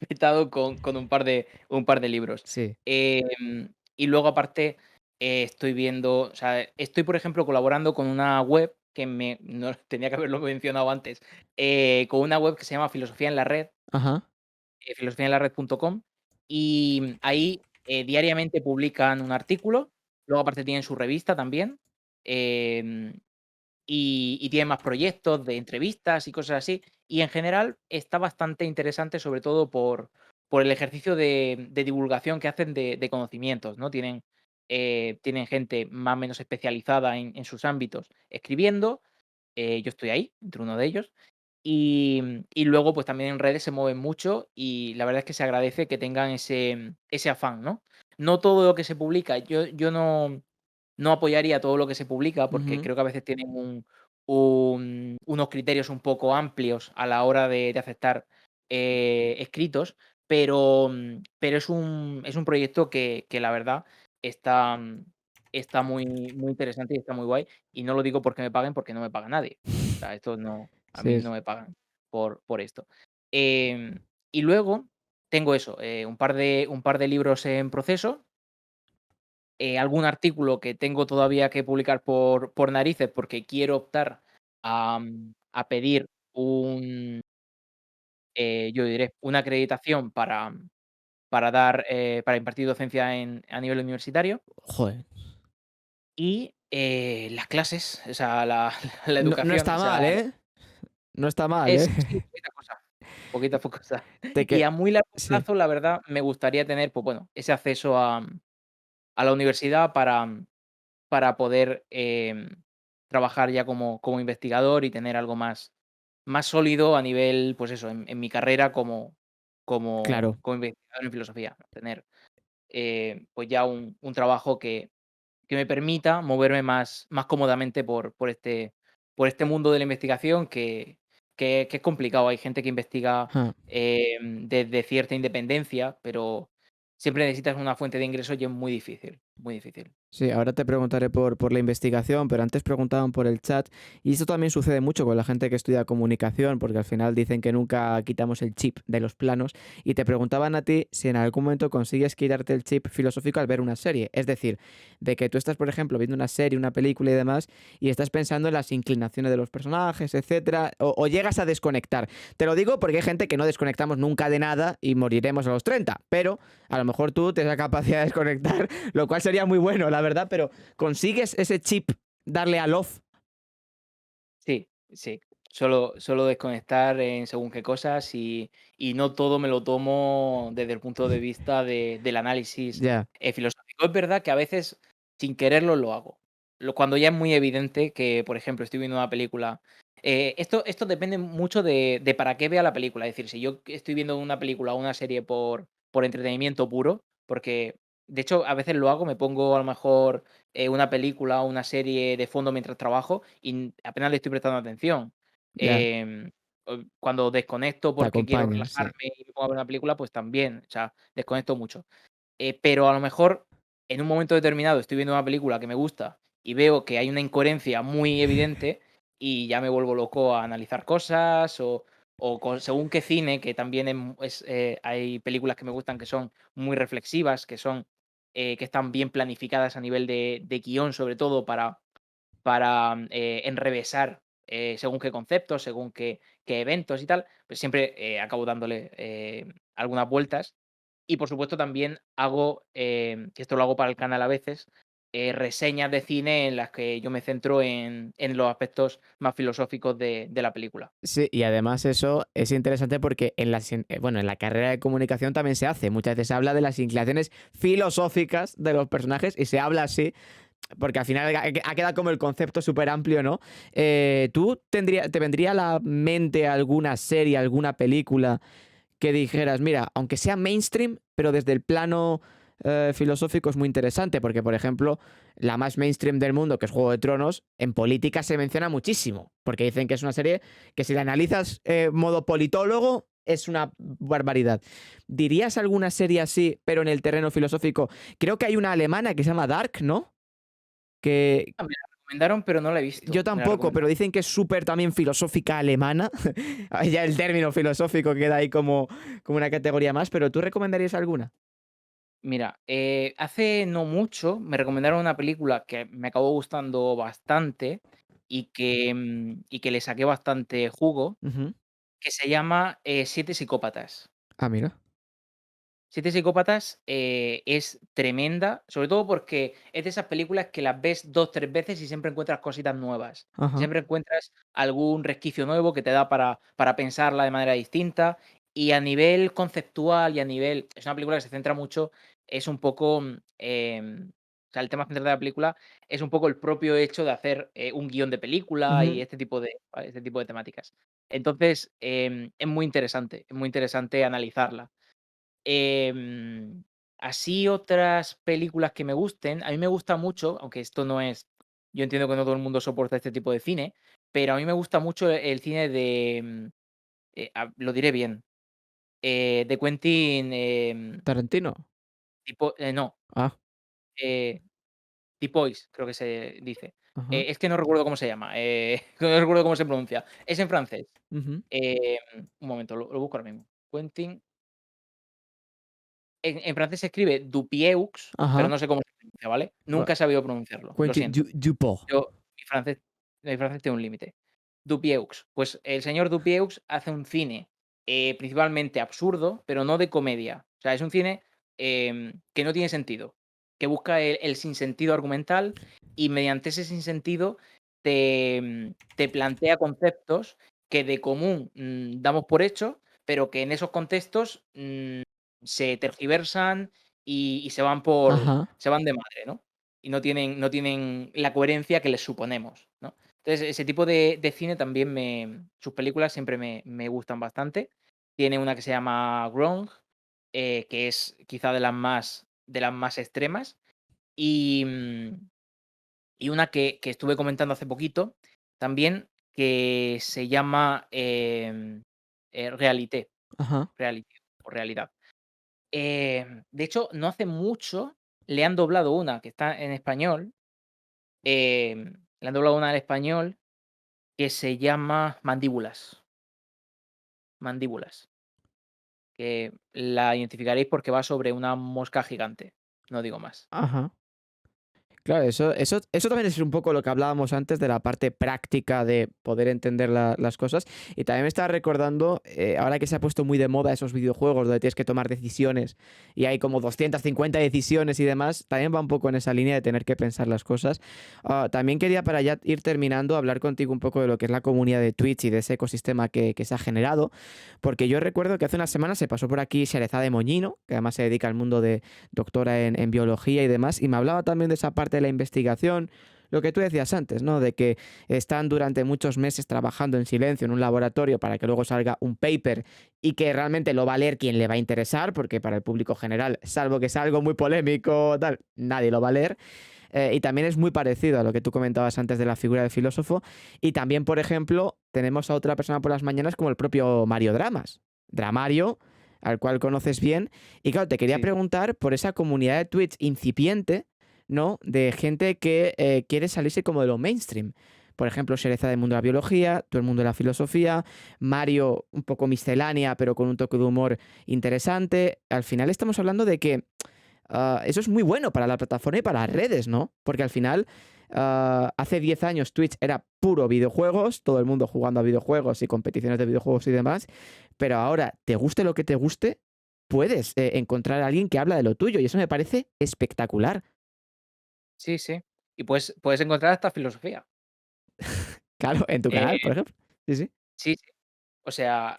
petado con un par de libros. Sí. Y luego aparte, estoy viendo, o sea, estoy, por ejemplo, colaborando con una web que no tenía que haberlo mencionado antes, con una web que se llama Filosofía en la Red, Ajá. filosofiaenlared.com, y ahí, diariamente publican un artículo, luego aparte tienen su revista también, em y tiene más proyectos de entrevistas y cosas así. Y en general está bastante interesante, sobre todo por el ejercicio de divulgación que hacen de conocimientos, ¿no? Tienen gente más o menos especializada en sus ámbitos escribiendo, yo estoy ahí, entre uno de ellos, y luego, pues, también en redes se mueven mucho y la verdad es que se agradece que tengan ese afán, ¿no? No todo lo que se publica, yo no apoyaría todo lo que se publica, porque Ujú. creo que a veces tienen unos criterios un poco amplios a la hora de aceptar, escritos, pero es un proyecto que la verdad está está muy interesante y está muy guay, y no lo digo porque me paguen, porque no me paga nadie. O sea, esto no, a mí Sí, no me pagan por esto. Em, y luego tengo eso, un par de libros en proceso, algún artículo que tengo todavía que publicar por narices, porque quiero optar a pedir yo diré, una acreditación para impartir docencia a nivel universitario joder. y, las clases, o sea, la la No, no educación, está o sea, mal, ¿eh? No está mal, es ¿eh? sí, poquita cosa. Te Y que a muy largo sí. plazo, la verdad, me gustaría tener, pues bueno, ese acceso a la universidad para poder, trabajar ya como investigador y tener algo más sólido a nivel, pues eso, en mi carrera como Claro. como investigador en filosofía, ¿no? Tener, pues ya un trabajo que me permita moverme más cómodamente por este mundo de la investigación que es complicado. Hay gente que investiga, Ja. desde cierta independencia, pero siempre necesitas una fuente de ingresos y es muy difícil, muy difícil. Sí, ahora te preguntaré por la investigación, pero antes preguntaban por el chat, y esto también sucede mucho con la gente que estudia comunicación, porque al final dicen que nunca quitamos el chip de los planos, y te preguntaban a ti si en algún momento consigues quitarte el chip filosófico al ver una serie. Es decir, de que tú estás, por ejemplo, viendo una serie, una película y demás, y estás pensando en las inclinaciones de los personajes, etcétera, o llegas a desconectar. Te lo digo porque hay gente que no desconectamos nunca de nada y moriremos a los 30, pero a lo mejor tú tienes la capacidad de desconectar, lo cual sería muy bueno, la verdad, pero ¿consigues ese chip darle al off? Sí, sí. Solo desconectar en según qué cosas y no todo me lo tomo desde el punto de vista del análisis, Ya, filosófico. Es verdad que a veces, sin quererlo, lo hago. Cuando ya es muy evidente que, por ejemplo, estoy viendo una película, esto depende mucho de para qué vea la película. Es decir, si yo estoy viendo una película o una serie por entretenimiento puro, porque de hecho a veces lo hago, me pongo a lo mejor una película o una serie de fondo mientras trabajo y apenas le estoy prestando atención. ya, Em, Cuando desconecto te porque quiero acompaña, sí. relajarme y me pongo a ver una película, pues también, o sea, desconecto mucho. Pero a lo mejor en un momento determinado estoy viendo una película que me gusta y veo que hay una incoherencia muy evidente y ya me vuelvo loco a analizar cosas o según qué cine, que también hay películas que me gustan que son muy reflexivas, que están bien planificadas a nivel de guión, sobre todo para enrevesar, según qué conceptos, según qué eventos y tal, pues siempre, acabo dándole, algunas vueltas. Y, por supuesto, también hago, que esto lo hago para el canal a veces, reseñas de cine en las que yo me centro en los aspectos más filosóficos de la película. Sí, y además eso es interesante porque bueno, en la carrera de comunicación también se hace. Muchas veces se habla de las inclinaciones filosóficas de los personajes y se habla así, porque al final ha quedado como el concepto súper amplio, ¿no? ¿Te vendría a la mente alguna serie, alguna película que dijeras, mira, aunque sea mainstream, pero desde el plano filosófico es muy interesante, porque por ejemplo, la más mainstream del mundo, que es Juego de Tronos, en política se menciona muchísimo, porque dicen que es una serie que si la analizas modo politólogo, es una barbaridad. ¿Dirías alguna serie así, pero en el terreno filosófico? Creo que hay una alemana que se llama Dark, ¿no? Que Me la recomendaron, pero no la he yo visto. Me la tampoco, pero recomendaron. dicen que es súper también filosófica alemana. Ahí ya el término filosófico queda ahí como una categoría más, pero ¿tú recomendarías alguna? Mira, hace no mucho me recomendaron una película que me acabó gustando bastante y que le saqué bastante jugo, Ujú. que se llama, Siete psicópatas. Ah, mira. Siete psicópatas, es tremenda, sobre todo porque es de esas películas que las ves 2 3 veces y siempre encuentras cositas nuevas. Ajá. Siempre encuentras algún resquicio nuevo que te da para pensarla de manera distinta. Y a nivel conceptual y a nivel es una película que se centra mucho, es un poco, o sea, el tema central de la película es un poco el propio hecho de hacer, un guión de película y Ujú. este tipo de temáticas. Entonces, es muy interesante analizarla. Em, Así otras películas que me gusten, a mí me gusta mucho, aunque esto no es yo entiendo que no todo el mundo soporta este tipo de cine, pero a mí me gusta mucho el cine lo diré bien, de Quentin, ¿Tarantino? no, Ah, eh, Dupois, creo que se dice. ajá. Es que no recuerdo cómo se llama, no recuerdo cómo se pronuncia. Es en francés. Ujú. Un momento, lo busco ahora mismo. Quentin en francés se escribe Dupieux, pero Ajá. no sé cómo se pronuncia, ¿vale? Gua Nunca he sabido pronunciarlo, lo Quentin siento. Dupont. Yo mi francés tiene un límite. Dupieux, pues el señor Dupieux hace un cine, principalmente absurdo, pero no de comedia. O sea, es un cine, que no tiene sentido, que busca el sinsentido argumental y mediante ese sinsentido te plantea conceptos que de común, damos por hecho, pero que en esos contextos, se tergiversan y Ajá. se van de madre, ¿no? Y no tienen la coherencia que les suponemos, ¿no? Entonces, ese tipo de cine también sus películas siempre me gustan bastante. Tiene una que se llama Wrong, que es quizá de las más extremas, y, y una que estuve comentando hace poquito, también, que se llama, Ajá. Reality o Realidad. De hecho, no hace mucho le han doblado una que está en español, le han doblado una al español que se llama Mandíbulas, Mandíbulas, que la identificaréis porque va sobre una mosca gigante, no digo más. Ajá. Claro, eso también es un poco lo que hablábamos antes de la parte práctica de poder entender las cosas. Y también me estaba recordando, ahora que se ha puesto muy de moda esos videojuegos donde tienes que tomar decisiones y hay como 250 decisiones y demás, también va un poco en esa línea de tener que pensar las cosas. También quería, para ya ir terminando, hablar contigo un poco de lo que es la comunidad de Twitch y de ese ecosistema que se ha generado, porque yo recuerdo que hace unas semanas se pasó por aquí Sherezade Moñino, que además se dedica al mundo de doctora en biología y demás, y me hablaba también de esa parte de la investigación, lo que tú decías antes, ¿no? De que están durante muchos meses trabajando en silencio en un laboratorio para que luego salga un paper y que realmente lo va a leer quien le va a interesar, porque para el público general, salvo que sea algo muy polémico, tal, nadie lo va a leer. Y también es muy parecido a lo que tú comentabas antes de la figura del filósofo. Y también, por ejemplo, tenemos a otra persona por las mañanas como el propio Mario Dramas. Dramario, al cual conoces bien. Y claro, te quería Sí. preguntar por esa comunidad de Twitch incipiente, ¿no? De gente que quiere salirse como de lo mainstream. Por ejemplo, Shereza del mundo de la biología, todo el mundo de la filosofía, Mario un poco miscelánea, pero con un toque de humor interesante. Al final estamos hablando de que eso es muy bueno para la plataforma y para las redes, ¿no? Porque al final, hace 10 años Twitch era puro videojuegos, todo el mundo jugando a videojuegos y competiciones de videojuegos y demás, pero ahora, te guste lo que te guste, puedes encontrar a alguien que habla de lo tuyo y eso me parece espectacular. Sí, sí. Y puedes encontrar hasta filosofía. Claro, en tu canal, Eh, por ejemplo. Sí, sí. sí, sí. O sea,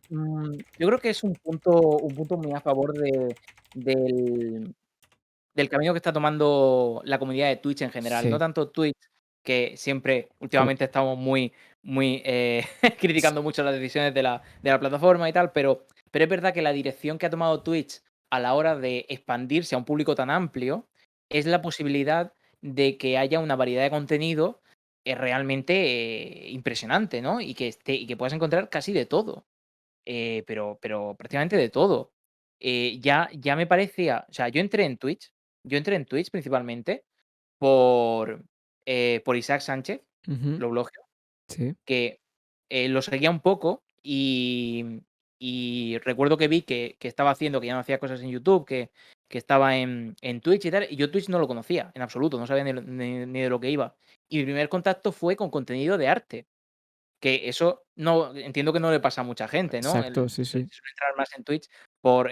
yo creo que es un punto muy a favor del del camino que está tomando la comunidad de Twitch en general. No Sí. tanto Twitch, que siempre Com- últimamente estamos muy, s- criticando mucho las decisiones de la plataforma y tal, pero es verdad que la dirección que ha tomado Twitch a la hora de expandirse a un público tan amplio, es la posibilidad de que haya una variedad de contenido, realmente, impresionante, ¿no? Y que puedas encontrar casi de todo, pero prácticamente de todo. Ya me parecía, o sea, yo entré en Twitch principalmente por Isaac Sánchez, Ujú. Loblogio, Sí. que, lo seguía un poco y recuerdo que vi que estaba haciendo, que ya no hacía cosas en YouTube, que estaba en Twitch y tal, y yo Twitch no lo conocía en absoluto, no sabía ni de lo que iba. Y mi primer contacto fue con contenido de arte. Que eso no entiendo que no le pasa a mucha gente, ¿no? Exacto, El sí, se sí. suele entrar más en Twitch por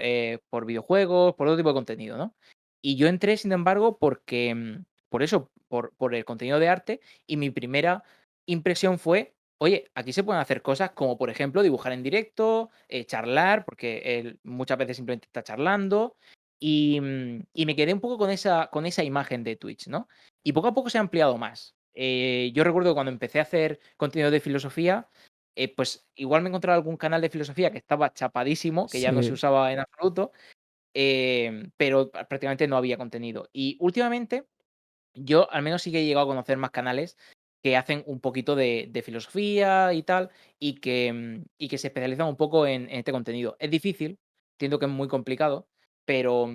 videojuegos, por otro tipo de contenido, ¿no? Y yo entré, sin embargo, porque, por eso, por el contenido de arte, y mi primera impresión fue: "Oye, aquí se pueden hacer cosas como, por ejemplo, dibujar en directo, charlar", porque él muchas veces simplemente está charlando, y me quedé un poco con esa imagen de Twitch, ¿no? Y poco a poco se ha ampliado más. Yo recuerdo cuando empecé a hacer contenido de filosofía, pues igual me encontraba algún canal de filosofía que estaba chapadísimo, que ya no se Sí, usaba en absoluto, pero prácticamente no había contenido. Y últimamente, yo al menos sí que he llegado a conocer más canales que hacen un poquito de filosofía y tal, y que se especializan un poco en este contenido. Es difícil, entiendo que es muy complicado, pero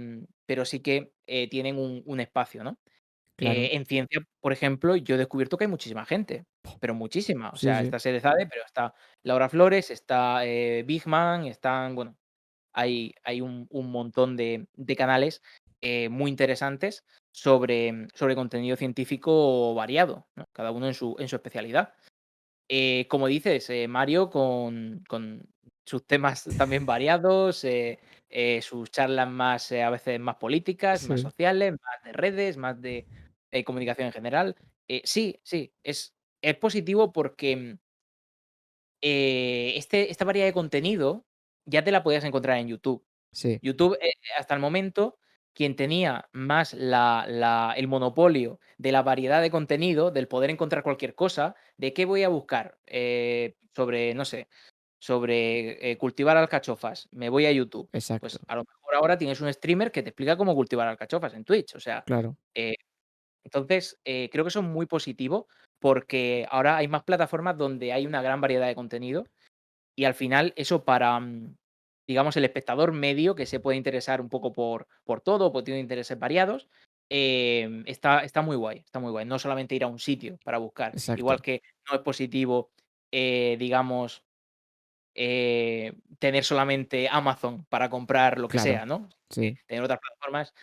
sí que, tienen un espacio, ¿no? claro. En ciencia, por ejemplo, yo he descubierto que hay muchísima gente, pero muchísima. O Sí, sea, sí. está Serezade, pero está Laura Flores, está, Bigman, están, bueno, hay un montón de canales, muy interesantes sobre contenido científico variado, ¿no? Cada uno en su especialidad. Como dices, Mario con sus temas también variados, sus charlas más, a veces más políticas, más Sí, sociales, más de redes, más de, comunicación en general. Sí, sí, es positivo porque, esta variedad de contenido ya te la podías encontrar en YouTube. sí, YouTube, hasta el momento, quien tenía más el monopolio de la variedad de contenido, del poder encontrar cualquier cosa, ¿de qué voy a buscar? Sobre, no sé, sobre, cultivar alcachofas, me voy a YouTube. exacto. Pues, a lo mejor ahora tienes un streamer que te explica cómo cultivar alcachofas en Twitch, o sea, Claro. eh, entonces, creo que eso es muy positivo, porque ahora hay más plataformas donde hay una gran variedad de contenido y al final eso digamos, el espectador medio que se puede interesar un poco por todo, pues tiene intereses variados, está muy guay, está muy guay. No solamente ir a un sitio para buscar, Exacto. igual que no es positivo, digamos, tener solamente Amazon para comprar lo que Claro. sea, ¿no? Sí. Tener otras plataformas,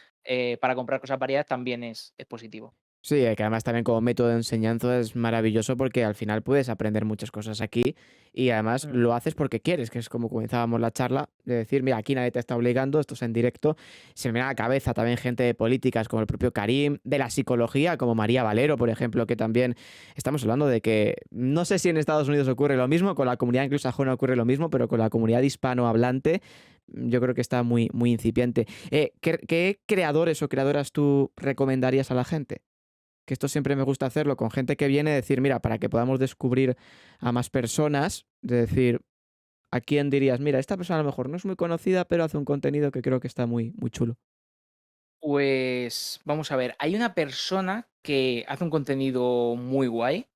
para comprar cosas variadas también es positivo. Sí, que además también como método de enseñanza es maravilloso porque al final puedes aprender muchas cosas aquí y además Mm, lo haces porque quieres, que es como comenzábamos la charla, de decir, mira, aquí nadie te está obligando, esto es en directo. Se me viene a la cabeza también gente de políticas como el propio Karim, de la psicología como María Valero, por ejemplo, que también estamos hablando de que no sé si en Estados Unidos ocurre lo mismo, con la comunidad anglosajona ocurre lo mismo, pero con la comunidad hispanohablante yo creo que está muy, muy incipiente. ¿Qué creadores o creadoras tú recomendarías a la gente? Que esto siempre me gusta hacerlo con gente que viene a decir, mira, para que podamos descubrir a más personas, de decir, ¿a quién dirías? Mira, esta persona a lo mejor no es muy conocida, pero hace un contenido que creo que está muy, muy chulo. pues, vamos a ver, hay una persona que hace un contenido muy guay,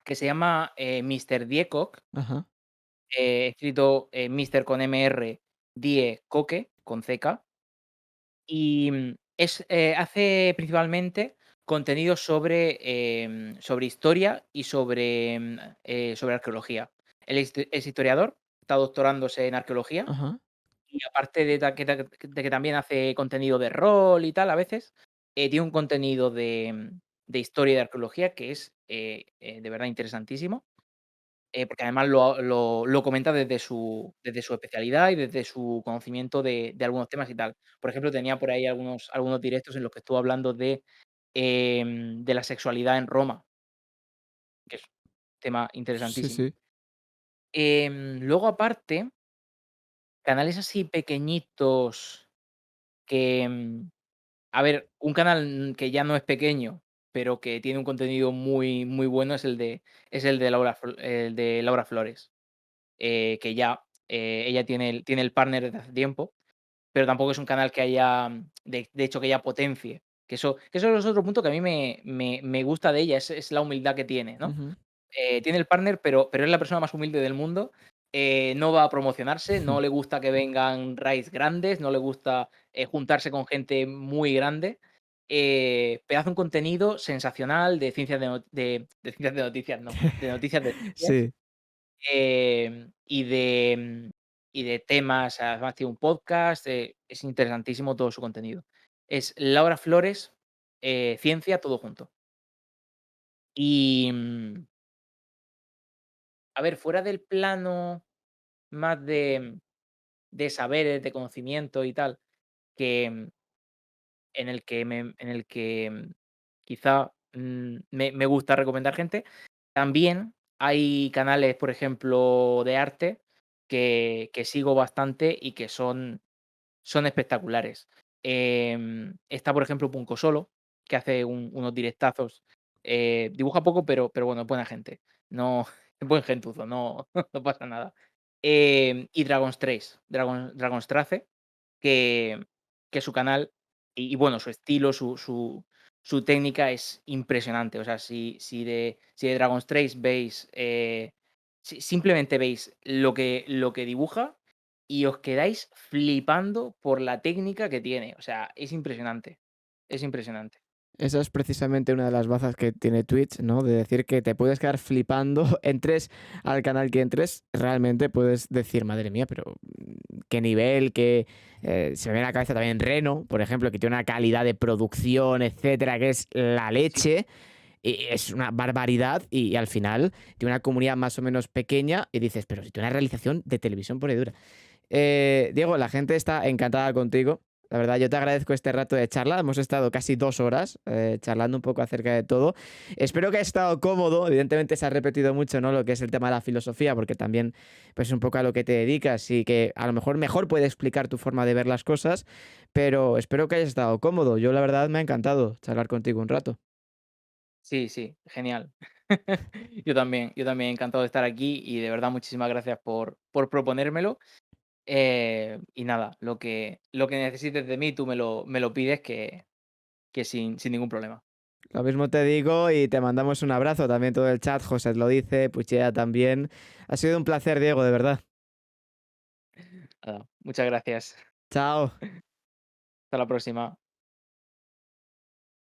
que se llama, Mr. Diekok, Ajá, escrito, Mister con MR, Die Coque, con CK, y, hace principalmente contenido sobre historia y sobre arqueología. Él es historiador, está doctorándose en arqueología. ajá. Y aparte de que también hace contenido de rol y tal a veces, tiene un contenido de historia y de arqueología que es, de verdad interesantísimo, porque además lo comenta desde su especialidad y desde su conocimiento de algunos temas y tal. Por ejemplo, tenía por ahí algunos directos en los que estuvo hablando de la sexualidad en Roma, que es un tema Sí, interesantísimo. sí. Luego aparte, canales así pequeñitos que, a ver, un canal, que ya no es pequeño, pero que tiene un contenido muy, muy bueno es el de Laura Flores, que ya, ella tiene el partner desde hace tiempo, pero tampoco es un canal que haya, de hecho, que ella potencie, que eso es otro punto que a mí me gusta de ella, es la humildad que tiene, ¿no? Ujú. Tiene el partner, pero es la persona más humilde del mundo. No va a promocionarse, no le gusta que vengan raids grandes, no le gusta, juntarse con gente muy grande, pero hace un contenido sensacional de ciencias de ciencias de noticias, no, de noticias de ciencias, Sí, y de temas, además tiene un podcast, es interesantísimo todo su contenido. Es Laura Flores, ciencia, todo junto. Y, a ver, fuera del plano más de saberes, de conocimiento y tal, que, en el que quizá, me gusta recomendar gente. También hay canales, por ejemplo, de arte que sigo bastante y que son espectaculares. Está, por ejemplo, Punco Solo, que hace unos directazos, dibuja poco, pero bueno, es buena gente. No, es buen gentuzo, no no pasa nada. Y Dragonstrace, que su canal y bueno, su estilo, su técnica es impresionante. O sea, si de Dragon's Trace veis, si simplemente veis lo que dibuja y os quedáis flipando por la técnica que tiene. O sea, es impresionante, es impresionante. esa es precisamente una de las bazas que tiene Twitch, ¿no? De decir que te puedes quedar flipando, entres al canal que entres, realmente puedes decir, madre mía, pero qué nivel, se me viene a la cabeza también Reno, por ejemplo, que tiene una calidad de producción, etcétera, que es la Sí. leche. Y es una barbaridad y al final tiene una comunidad más o menos pequeña y dices, pero si tiene una realización de televisión por y dura. Diego, la gente está encantada contigo. La verdad, yo te agradezco este rato de charla. Hemos estado casi 2 horas charlando un poco acerca de todo. Espero que haya estado cómodo. Evidentemente se ha repetido mucho, ¿no? Lo que es el tema de la filosofía, porque también pues, es un poco a lo que te dedicas y que a lo mejor puede explicar tu forma de ver las cosas. Pero espero que hayas estado cómodo. Yo, la verdad, me ha encantado charlar contigo un rato. Sí, sí, genial. Yo también encantado de estar aquí y de verdad muchísimas gracias por proponérmelo. Y nada, lo que necesites de mí, tú me lo pides que sin ningún problema. Lo mismo te digo y te mandamos un abrazo. También todo el chat, José lo dice, Puchea también. Ha sido un placer, Diego, de verdad. Nada, muchas gracias. Chao. Hasta la próxima.